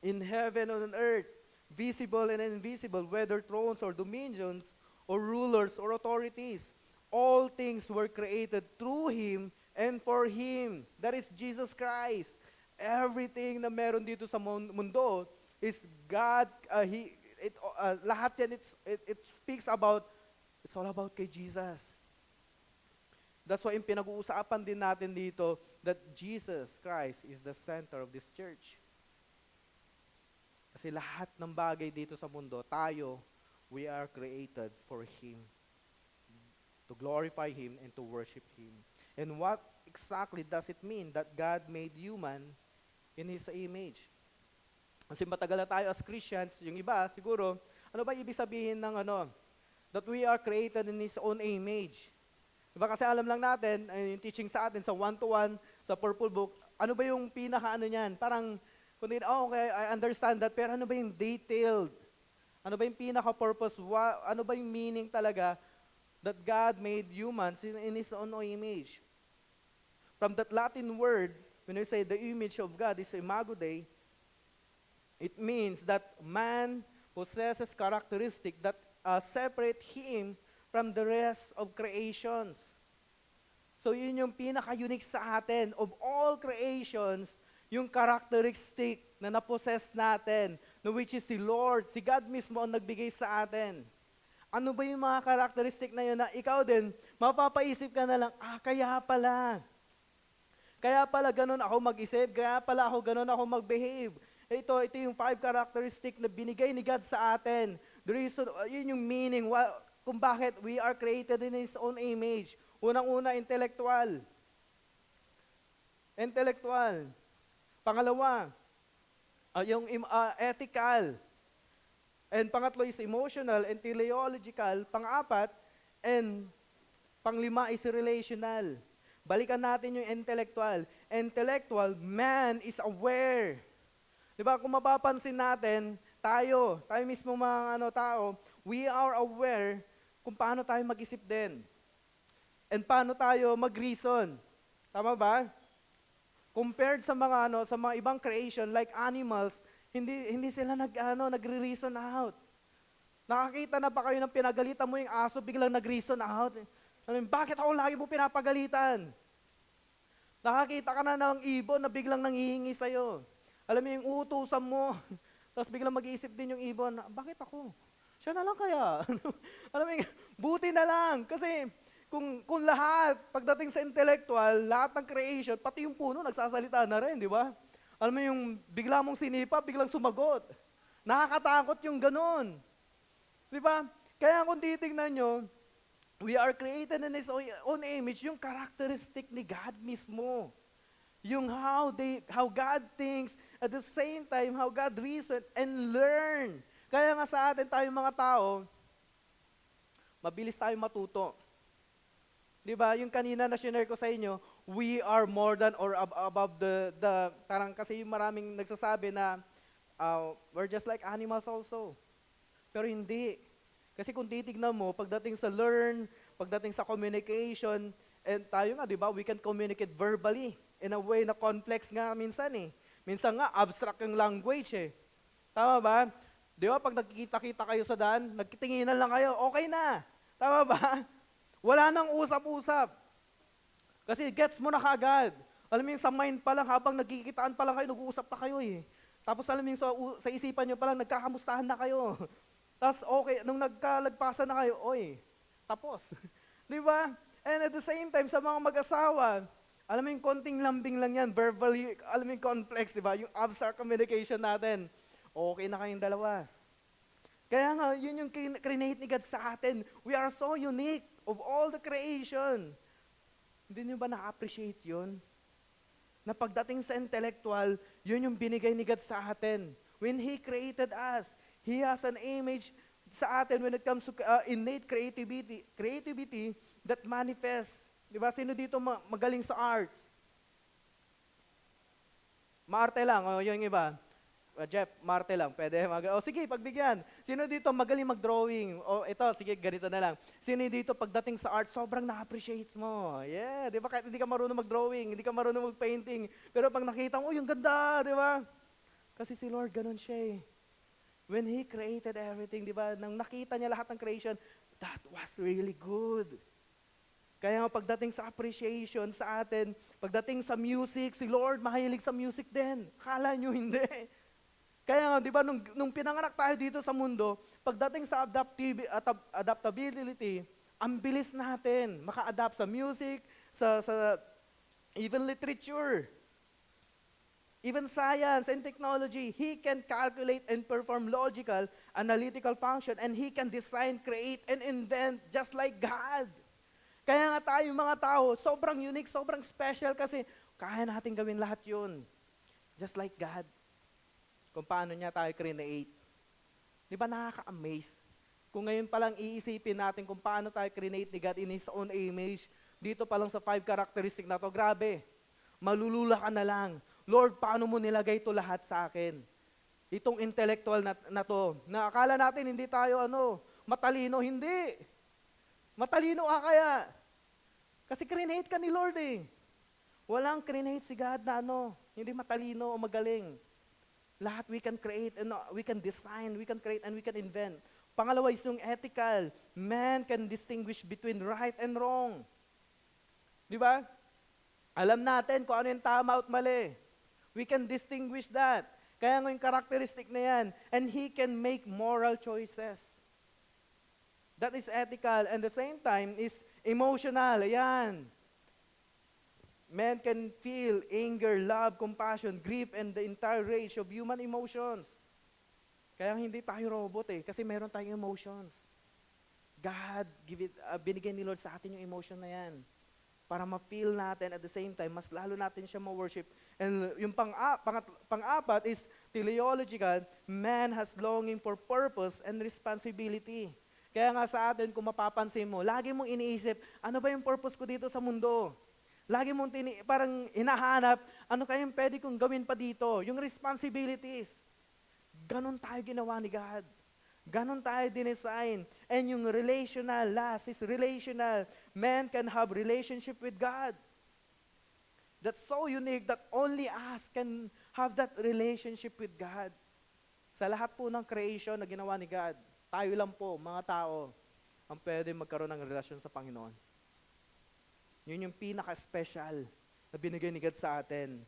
in heaven and on earth, visible and invisible, whether thrones or dominions or rulers or authorities. All things were created through Him and for Him. That is Jesus Christ. Everything na meron dito sa mundo is God. Lahat yan, it speaks about, it's all about kay Jesus. That's why yung pinag-uusapan din natin dito that Jesus Christ is the center of this church. Kasi lahat ng bagay dito sa mundo, we are created for Him. To glorify Him and to worship Him. And what exactly does it mean that God made human in His image? Kasi matagal na tayo as Christians, yung iba siguro, ano ba ibig sabihin ng that we are created in His own image? Diba kasi alam lang natin, yung teaching sa atin sa one-to-one, sa purple book, ano ba yung pinaka-ano niyan? Parang, kung okay, I understand that, pero ano ba yung detailed? Ano ba yung pinaka-purpose? Ano ba yung meaning talaga that God made humans in His own image? From that Latin word, when we say the image of God is imago Dei, it means that man possesses characteristics that separate him from the rest of creations. So yun yung pinaka-unique sa atin. Of all creations, yung characteristic na napossess natin, na which is si Lord, si God mismo ang nagbigay sa atin. Ano ba yung mga characteristic na yun na ikaw din, mapapaisip ka na lang, kaya pala. Kaya pala ganun ako mag-isip, kaya pala ako ganun ako mag-behave. Ito yung 5 characteristic na binigay ni God sa atin. The reason, yun yung meaning, kung bakit we are created in His own image. Unang-una, intellectual. Intellectual. Pangalawa, yung ethical. And pangatlo is emotional and teleological. Pang-apat, and panglima is relational. Balikan natin yung intellectual. Intellectual, man is aware. Diba, kung mapapansin natin, tayo mismo mga tao, we are aware kung paano tayo mag-isip din. And paano tayo mag-reason. Tama ba? Compared sa mga ibang creation like animals, hindi sila nagre-reason out. Nakakita na ba kayo ng pinagalitan mo yung aso, biglang nag-reason out? Bakit ako lagi mo pinapagalitan? Nakakita ka na ng ibon na biglang nanghihingi sa'yo. Alam mo yung uutusan mo, tapos biglang mag-iisip din yung ibon, bakit ako? Siya na lang kaya. Alam mo, buti na lang. Kasi kung lahat, pagdating sa intellectual, lahat ng creation, pati yung puno, nagsasalita na rin, di ba? Alam mo yung bigla mong sinipa, biglang sumagot. Nakakatakot yung ganun. Di ba? Kaya kung titignan nyo, we are created in His own image, yung characteristic ni God mismo. Yung how God thinks, at the same time, how God reason and learn. Kaya nga sa atin tayong mga tao, mabilis tayong matuto. Di ba? Yung kanina na share ko sa inyo, we are more than or above the parang kasi yung maraming nagsasabi na we're just like animals also. Pero hindi. Kasi kung titignan mo, pagdating sa learn, pagdating sa communication, and tayo nga, di ba, we can communicate verbally in a way na complex nga minsan eh. Minsan nga, abstract yung language eh. Tama ba? Di ba, pag nagkikita-kita kayo sa daan, nagkitinginan lang kayo, okay na. Tama ba? Wala nang usap-usap. Kasi gets mo na kagad. Alam mo yung sa mind pa lang, habang nagkikitaan pa lang kayo, nag-uusap na kayo eh. Tapos alam mo yung sa isipan nyo pa lang, nagkakamustahan na kayo. Tapos okay, nung nagkalagpasan na kayo, tapos. Di ba? And at the same time, sa mga mag-asawa, alam mo yung konting lambing lang yan, verbally, alam mo yung complex, di ba? Yung abstract communication natin, okay na kayong dalawa. Kaya nga, yun yung create ni God sa atin. We are so unique of all the creation. Hindi nyo ba na-appreciate yun? Na pagdating sa intellectual, yun yung binigay ni God sa atin. When He created us, He has an image sa atin when it comes to innate creativity that manifests. Diba? Sino dito magaling sa arts? Maarte lang, yung iba. Jeff, Marte lang, pwede sige, pagbigyan. Sino dito magaling mag-drawing? Ito, sige, ganito na lang. Sino dito pagdating sa art, sobrang na-appreciate mo? Yeah, di ba? Kahit hindi ka marunong mag-drawing, hindi ka marunong mag-painting, pero pag nakita mo, yung ganda, di ba? Kasi si Lord, ganun siya eh. When He created everything, di ba? Nang nakita niya lahat ng creation, that was really good. Kaya nga pagdating sa appreciation sa atin, pagdating sa music, si Lord mahilig sa music din. Akala nyo hindi. Kaya nga, di ba, nung pinanganak tayo dito sa mundo, pagdating sa adaptability, ang bilis natin maka-adapt sa music, sa even literature, even science and technology. He can calculate and perform logical, analytical function, and He can design, create, and invent just like God. Kaya nga tayo mga tao, sobrang unique, sobrang special kasi kaya natin gawin lahat yun. Just like God. Kung paano niya tayo create. Di ba nakaka-amaze? Kung ngayon palang iisipin natin kung paano tayo create ni God in His own image, dito pa lang sa 5 characteristic na to, grabe. Malulula ka na lang. Lord, paano mo nilagay ito lahat sa akin? Itong intellectual na to, na akala natin hindi tayo matalino, hindi. Matalino ka kaya. Kasi crinate ka ni Lord eh. Walang crinate si God na hindi matalino o magaling. Lahat we can create, and we can design, we can create, and we can invent. Pangalawa is yung ethical. Man can distinguish between right and wrong. Di ba? Alam natin kung ano yung tama at mali. We can distinguish that. Kaya nga yung characteristic na yan. And he can make moral choices. That is ethical. And at the same time is emotional. Ayan. Man can feel anger, love, compassion, grief, and the entire range of human emotions. Kaya hindi tayo robot kasi meron tayong emotions. God, binigay ni Lord sa atin yung emotion na yan. Para ma-feel natin at the same time, mas lalo natin siya ma-worship. And yung pang-apat is teleological, man has longing for purpose and responsibility. Kaya nga sa atin, kung mapapansin mo, lagi mong iniisip, ano ba yung purpose ko dito sa mundo? Lagi mong parang hinahanap, ano kayang pwede kong gawin pa dito? Yung responsibilities. Ganon tayo ginawa ni God. Ganon tayo dinesign. And yung relational, last is relational. Man can have relationship with God. That's so unique that only us can have that relationship with God. Sa lahat po ng creation na ginawa ni God, tayo lang po, mga tao, ang pwede magkaroon ng relasyon sa Panginoon. Yun yung pinaka-special na binigay ni God sa atin.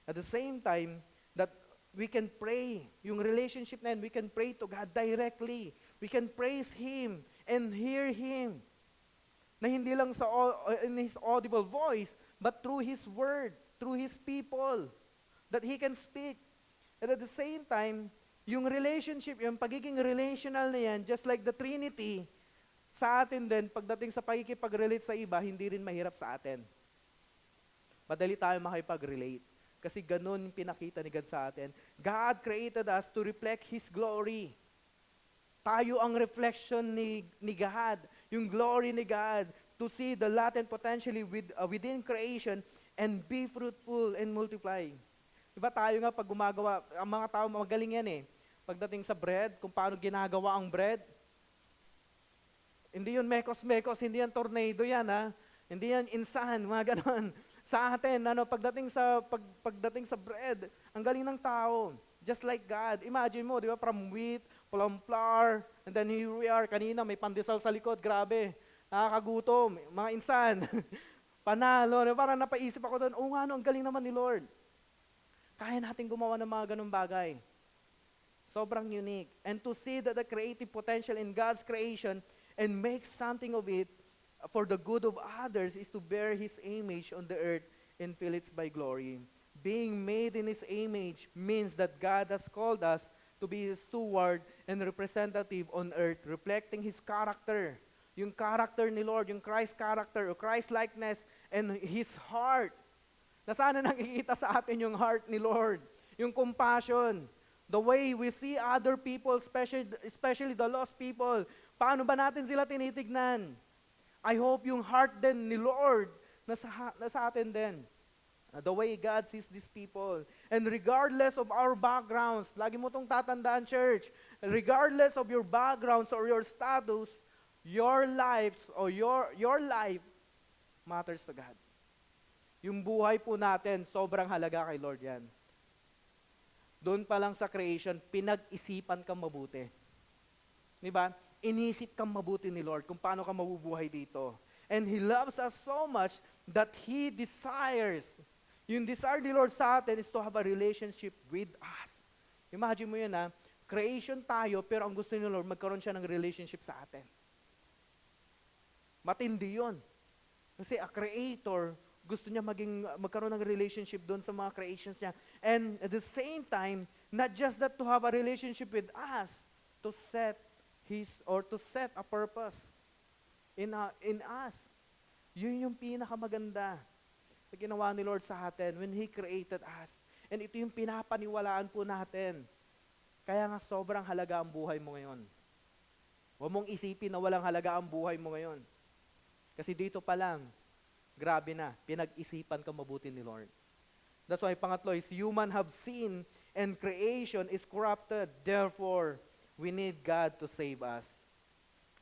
At the same time, that we can pray. Yung relationship na yun, we can pray to God directly. We can praise Him and hear Him. Na hindi lang in His audible voice, but through His word, through His people, that He can speak. And at the same time, yung relationship, yung pagiging relational na yan, just like the Trinity, sa atin din, pagdating sa pagkikipag-relate sa iba, hindi rin mahirap sa atin. Madali tayo makipag-relate. Kasi ganun yung pinakita ni God sa atin. God created us to reflect His glory. Tayo ang reflection ni God. Yung glory ni God. To see the latent potentially within creation and be fruitful and multiply. Diba tayo nga pag gumagawa, ang mga tao magaling yan Pagdating sa bread, kung paano ginagawa ang bread. Hindi yun mekos-mekos, hindi yan tornado yan Hindi yan insan, mga ganon. Sa atin, pagdating sa bread, ang galing ng tao. Just like God. Imagine mo, di ba, from wheat, plum flour, and then here we are, kanina may pandesal sa likod, grabe. Nakakagutom, mga insan. Panalo, parang napaisip ako doon, ang galing naman ni Lord. Kaya natin gumawa ng mga ganong bagay. Sobrang unique. And to see that the creative potential in God's creation and make something of it, for the good of others is to bear His image on the earth and fill it by glory. Being made in His image means that God has called us to be His steward and representative on earth, reflecting His character. Yung character ni Lord, yung Christ character, o Christ likeness, and His heart. Na sana nakikita sa atin yung heart ni Lord, yung compassion, the way we see other people, especially the lost people. Paano ba natin sila tinitignan? I hope yung heart din ni Lord nasa atin din. The way God sees these people. And regardless of our backgrounds, lagi mo itong tatandaan, church, regardless of your backgrounds or your status, your life matters to God. Yung buhay po natin, sobrang halaga kay Lord yan. Doon pa lang sa creation, pinag-isipan kang mabuti. Diba? Inisip kang mabuti ni Lord kung paano ka mabubuhay dito. And He loves us so much that He desires. Yung desire ni Lord sa atin is to have a relationship with us. Imagine mo yun creation tayo, pero ang gusto ni Lord, magkaroon siya ng relationship sa atin. Matindi yun. Kasi a creator, gusto niya magkaroon ng relationship doon sa mga creations niya. And at the same time, not just that to have a relationship with us, to set a purpose in us. Yun yung pinakamaganda na ginawa ni Lord sa atin when He created us. And ito yung pinapaniwalaan po natin. Kaya nga sobrang halaga ang buhay mo ngayon. Huwag mong isipin na walang halaga ang buhay mo ngayon. Kasi dito pa lang, grabe na, pinag-isipan ka mabuti ni Lord. That's why pangatlo is human have sinned and creation is corrupted. Therefore, we need God to save us.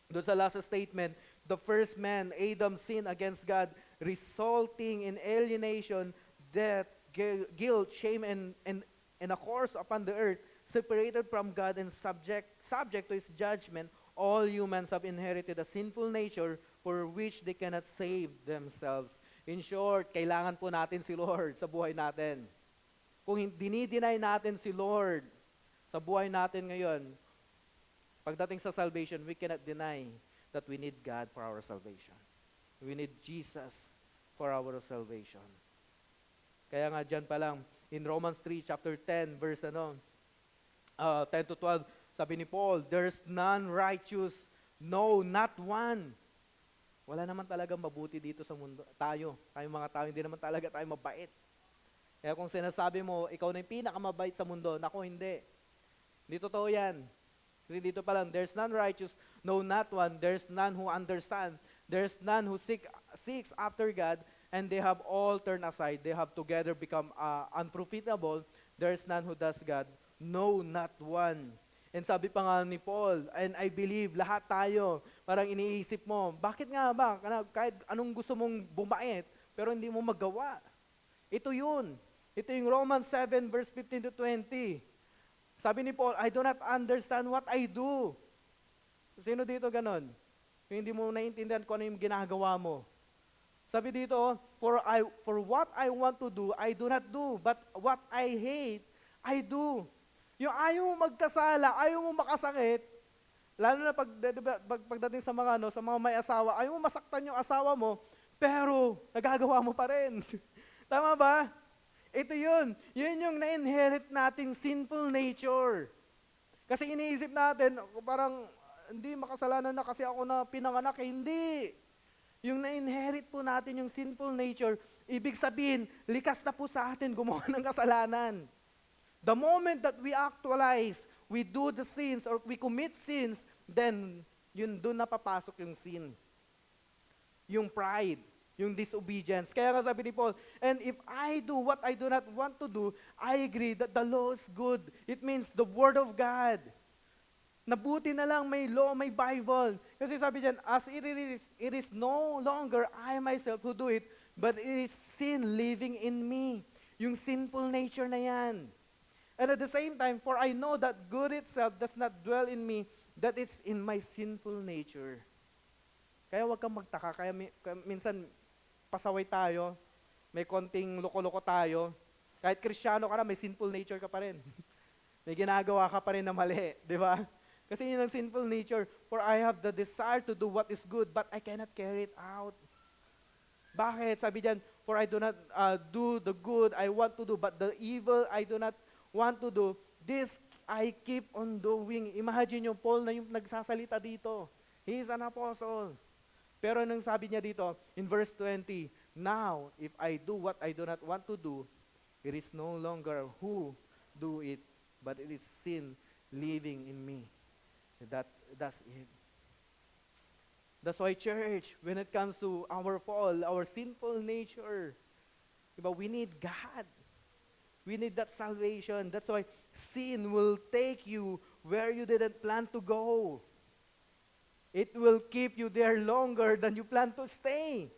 Doon sa last statement, the first man, Adam, sinned against God, resulting in alienation, death, guilt, shame, and a curse upon the earth, separated from God and subject to His judgment. All humans have inherited a sinful nature for which they cannot save themselves. In short, kailangan po natin si Lord sa buhay natin. Kung dinideny natin si Lord sa buhay natin ngayon, pagdating sa salvation, we cannot deny that we need God for our salvation. We need Jesus for our salvation. Kaya nga dyan pa lang, in Romans 3, chapter 10, verse 10 to 12, sabi ni Paul, there's none righteous, no, not one. Wala naman talagang mabuti dito sa mundo. Tayong mga tao, hindi naman talaga tayo mabait. Kaya kung sinasabi mo, ikaw na yung pinakamabait sa mundo, naku, hindi. Hindi totoo yan. Kasi dito pa lang, there's none righteous, no, not one. There's none who understand. There's none who seeks after God, and they have all turned aside. They have together become unprofitable. There's none who does God, no, not one. And sabi pa nga ni Paul, and I believe, lahat tayo, parang iniisip mo, bakit nga ba, kahit anong gusto mong bumait, pero hindi mo magawa. Ito yun. Ito yung Romans 7, verse 15 to 20. Sabi ni Paul, I do not understand what I do. Sino dito ganon? Kung hindi mo naiintindihan kung ano yung ginagawa mo. Sabi dito, for what I want to do, I do not do, but what I hate, I do. Yung ayaw mo magkasala, ayaw mo makasakit, lalo na pagdating sa mga may asawa, ayaw mo masaktan yung asawa mo, pero nagagawa mo pa rin. Tama ba? Ito yun. Yun yung na-inherit nating sinful nature. Kasi iniisip natin, parang, hindi, makasalanan na kasi ako na pinanganak. Hindi. Yung na-inherit po natin yung sinful nature, ibig sabihin, likas na po sa atin gumawa ng kasalanan. The moment that we actualize, we do the sins or we commit sins, then yun doon napapasok yung sin. Yung pride, yung disobedience. Kaya nga sabi ni Paul, and if I do what I do not want to do, I agree that the law is good. It means the Word of God. Nabuti na lang may law, may Bible. Kasi sabi diyan, as it is no longer I myself who do it, but it is sin living in me. Yung sinful nature na yan. And at the same time, for I know that good itself does not dwell in me, that it's in my sinful nature. Kaya wag kang magtaka. Kaya minsan, pasaway tayo, may konting loko-loko tayo. Kahit Kristiyano ka na, may sinful nature ka pa rin. May ginagawa ka pa rin na mali, di ba? Kasi yun ang sinful nature. For I have the desire to do what is good, but I cannot carry it out. Bakit? Sabi diyan, for I do not do the good I want to do, but the evil I do not want to do, this I keep on doing. Imagine yung Paul na yung nagsasalita dito. He is an apostle. Pero nung sabi niya dito, in verse 20, now, if I do what I do not want to do, it is no longer who do it, but it is sin living in me. That's it. That's why, church, when it comes to our fall, our sinful nature, diba, we need God. We need that salvation. That's why sin will take you where you didn't plan to go. It will keep you there longer than you plan to stay.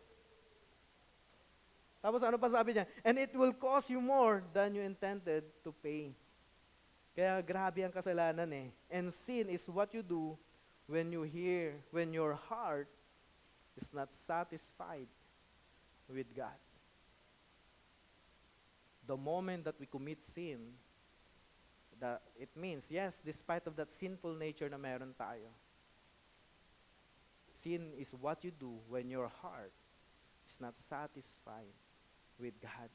Tapos ano pa sabi niya? And it will cost you more than you intended to pay. Kaya grabe ang kasalanan eh. And sin is what you do when your heart is not satisfied with God. The moment that we commit sin, it means, yes, despite of that sinful nature na meron tayo, sin is what you do when your heart is not satisfied with God.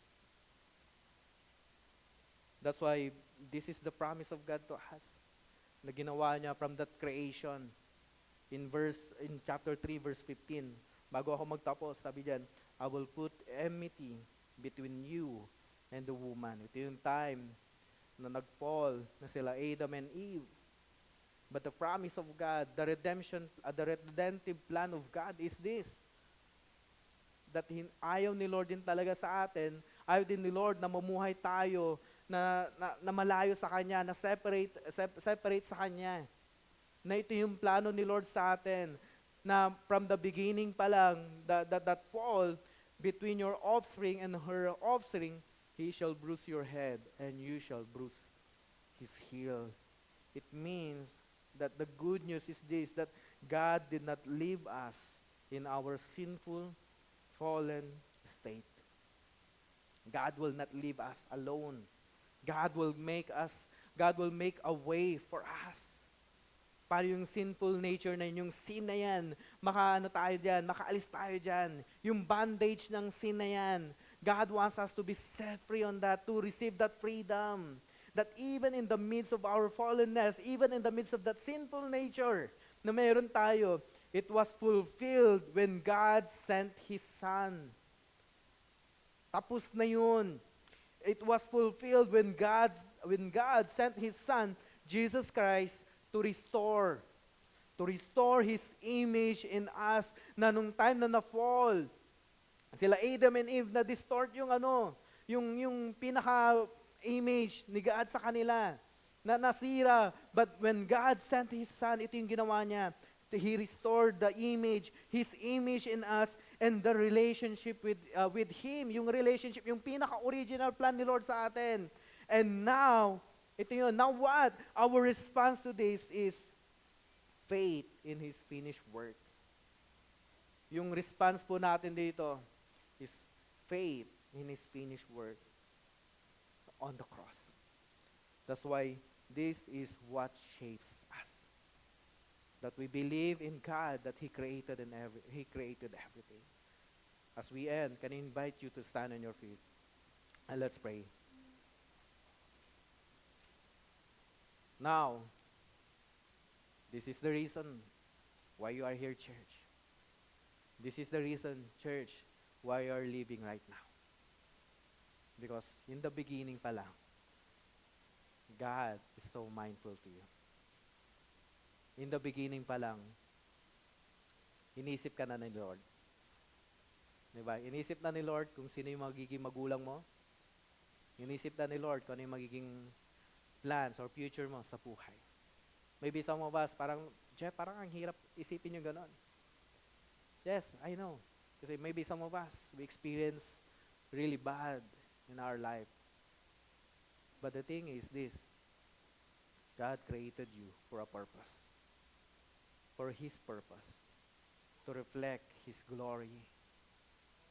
That's why this is the promise of God to us na ginawa niya from that creation. In chapter 3, verse 15, bago ako magtapos, sabi diyan, I will put enmity between you and the woman. Ito yung time na nag-fall na sila Adam and Eve. But the promise of God, the redemptive plan of God is this. ayaw ni Lord din talaga sa atin. Ayaw din ni Lord na mamuhay tayo na malayo sa Kanya, na separate sa Kanya. Na ito yung plano ni Lord sa atin, na from the beginning pa lang, that Paul, between your offspring and her offspring, he shall bruise your head, and you shall bruise his heel. It means that the good news is this, that God did not leave us in our sinful, fallen state. God will not leave us alone. God will make a way for us. Para yung sinful nature na yun, yung sin na yan, makaalis tayo dyan. Yung bandage ng sin na yan, God wants us to be set free on that, to receive that freedom. That even in the midst of our fallenness, even in the midst of that sinful nature na mayroon tayo, it was fulfilled when God sent His Son. Tapos na yun. It was fulfilled when God sent His Son, Jesus Christ, to restore His image in us, na nung time na na-fall, sila Adam and Eve, na-distort yung pinaka-image ni God sa kanila, na nasira. But when God sent His Son, ito yung ginawa niya. He restored His image in us, and the relationship with Him, yung relationship, yung pinaka-original plan ni Lord sa atin. And now, ito yun. Now what? Our response to this is faith in His finished work. Yung response po natin dito is faith in His finished work on the cross. That's why this is what shapes us. That we believe in God, that He created everything. As we end, can I invite you to stand on your feet? And let's pray. Now, this is the reason why you are here, church. This is the reason, church, why you are living right now. Because in the beginning pa lang, God is so mindful to you. In the beginning pa lang, inisip ka na ni Lord. Diba? Inisip na ni Lord kung sino yung magiging magulang mo. Inisip na ni Lord kung ano yung magiging plans or future mo sa buhay. Maybe some of us, Jeff, parang ang hirap isipin yung ganon. Yes, I know. Kasi maybe some of us, we experience really bad in our life. But the thing is this, God created you for a purpose. For His purpose. To reflect His glory.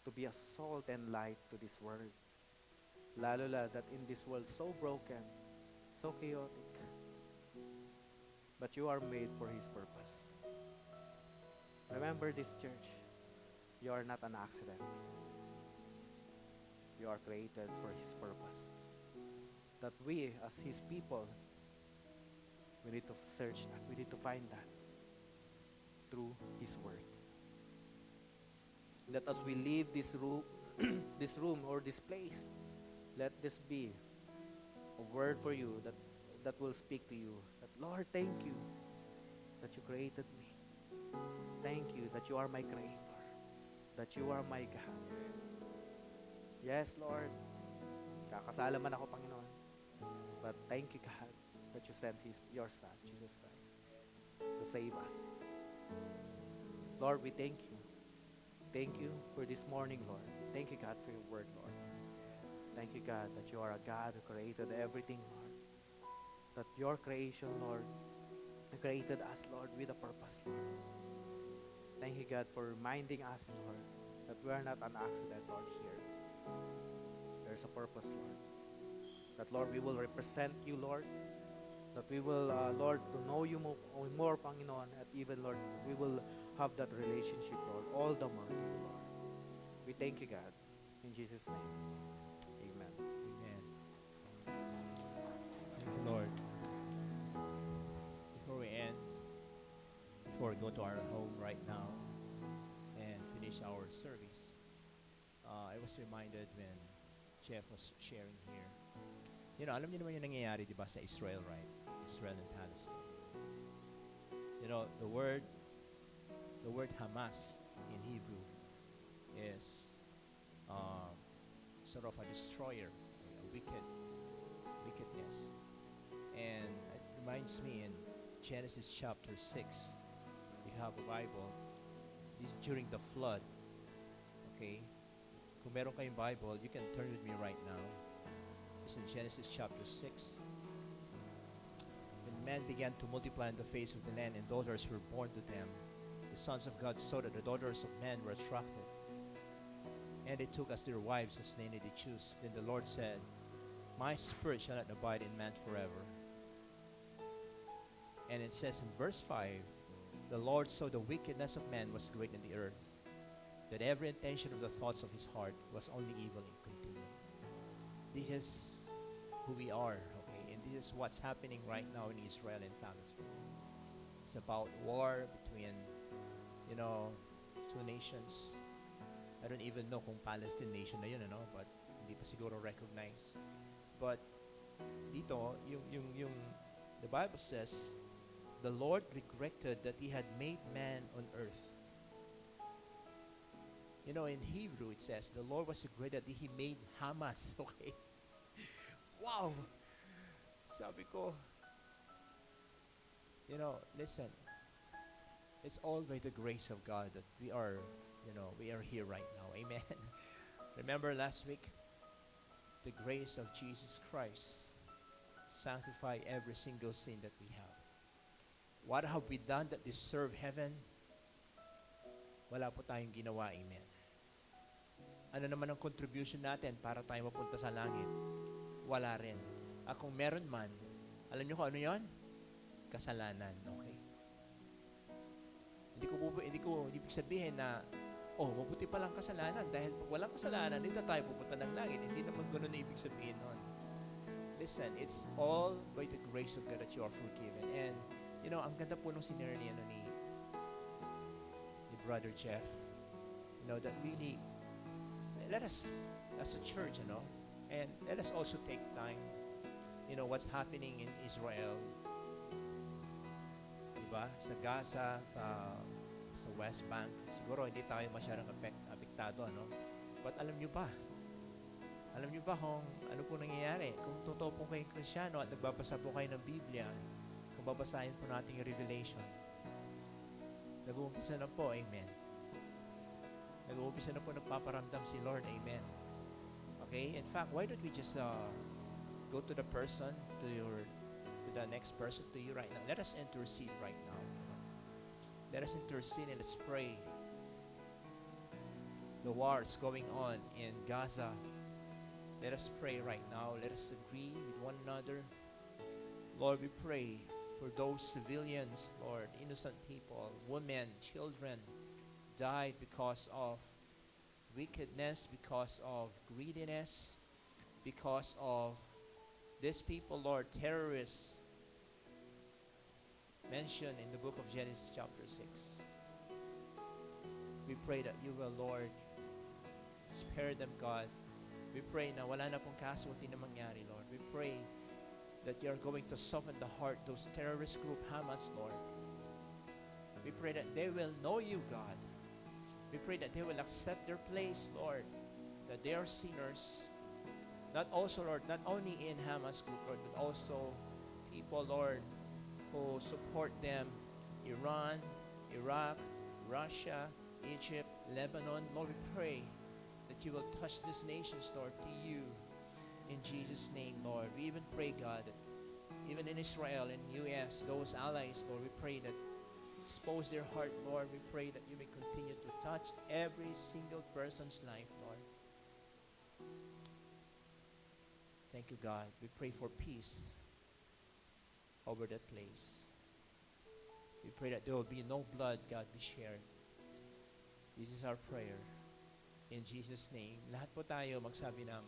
To be a salt and light to this world. Lalo that in this world so broken, so chaotic. But you are made for His purpose. Remember this, church. You are not an accident. You are created for His purpose. That we, as His people, we need to search that. We need to find that through His Word. That as we leave this room, this room or this place, let this be a word for you that will speak to you. That, Lord, thank you that you created me. Thank you that you are my creator. That you are my God. Yes, Lord. Kakasala man ako, Panginoon. But thank you, God, that you sent your Son, Jesus Christ, to save us. Lord, we thank you. Thank you for this morning, Lord. Thank you, God, for your word, Lord. Thank you, God, that you are a God who created everything, Lord. That your creation, Lord, created us, Lord, with a purpose, Lord. Thank you, God, for reminding us, Lord, that we are not an accident, Lord, here. There's a purpose, Lord. That, Lord, we will represent you, Lord. That we will, Lord, to know you more, Panginoon, at even, Lord, we will have that relationship, Lord, all the more to you, Lord. We thank you, God. In Jesus' name, amen. Amen. Thank you, Lord. Before we end, before we go to our home right now and finish our service, I was reminded when Jeff was sharing here. You know, alam niyo naman yung nangyayari, di ba, sa Israel, right? Israel and Palestine. You know, the word Hamas in Hebrew is sort of a destroyer, a wickedness. And it reminds me in Genesis chapter 6, if you have a Bible, this is during the flood. Okay? Kung meron kayong Bible, you can turn with me right now. It's in Genesis chapter 6. When man began to multiply on the face of the land and daughters were born to them, the sons of God saw that the daughters of men were attractive, and they took as their wives as many they choose. Then the Lord said, my spirit shall not abide in man forever. And it says in verse 5, the Lord saw the wickedness of man was great in the earth, that every intention of the thoughts of his heart was only evil and continual. This is who we are, okay? And this is what's happening right now in Israel and Palestine. It's about war between, two nations. I don't even know kung Palestine nation na yun, but hindi pa siguro recognize. But dito, yung the Bible says, the Lord regretted that He had made man on earth. In Hebrew it says, the Lord was regretted that He made Hamas. Okay? Wow! Sabi ko, listen, it's all by the grace of God that we are here right now. Amen. Remember last week, the grace of Jesus Christ sanctify every single sin that we have. What have we done that deserve heaven? Wala po tayong ginawa. Amen. Ano naman ang contribution natin para tayo mapunta sa langit? Wala rin. Kung meron man, alam niyo kung ano yon? Kasalanan. Okay? Hindi ko ibig sabihin na mabuti palang kasalanan dahil pag walang kasalanan, hindi tayo pupunta ng langit. Hindi naman ganoon na ibig sabihin nun. Listen, it's all by the grace of God that you are forgiven. And, ang ganda po nung sinare ni Brother Jeff, that really, let us, as a church, and let us also take time, what's happening in Israel, diba? Sa Gaza, sa West Bank, siguro hindi tayo masyadong apektado, But alam nyo ba kung ano po nangyayari? Kung totoo po kayong Kristyano at nagbabasa po kayo ng Biblia, kung babasahin po natin yung Revelation, nag-uumpisa na po, amen. Nag-uumpisa na po nagpaparamdam si Lord, amen. Okay? In fact, why don't we just go to the person, to the next person, to you right now. Let us intercede right now. Let us intercede and let's pray. The war is going on in Gaza. Let us pray right now. Let us agree with one another. Lord, we pray for those civilians, Lord, innocent people, women, children, died because of wickedness, because of greediness, because of these people, Lord, terrorists, mentioned in the book of Genesis chapter 6. We pray that you will, Lord, spare them, God. We pray na wala na pong casualty na mangyari, Lord. We pray that you are going to soften the heart, those terrorist group, Hamas, Lord. We pray that they will know you, God. We pray that they will accept their place, Lord, that they are sinners. Not only in Hamas group, Lord, but also people, Lord, who support them, Iran, Iraq, Russia, Egypt, Lebanon. Lord, we pray that you will touch these nations, Lord, to you. In Jesus' name, Lord. We even pray, God, that even in Israel and U.S., those allies, Lord, we pray that expose their heart, Lord. We pray that you may continue to touch every single person's life, Lord. Thank you, God. We pray for peace over that place. We pray that there will be no blood, God, be shared. This is our prayer. In Jesus' name. Lahat po tayo magsabi ng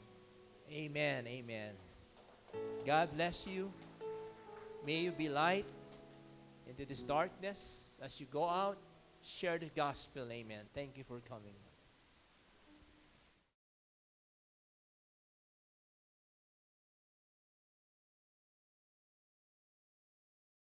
Amen, Amen. God bless you. May you be light into this darkness. As you go out, share the gospel. Amen. Thank you for coming.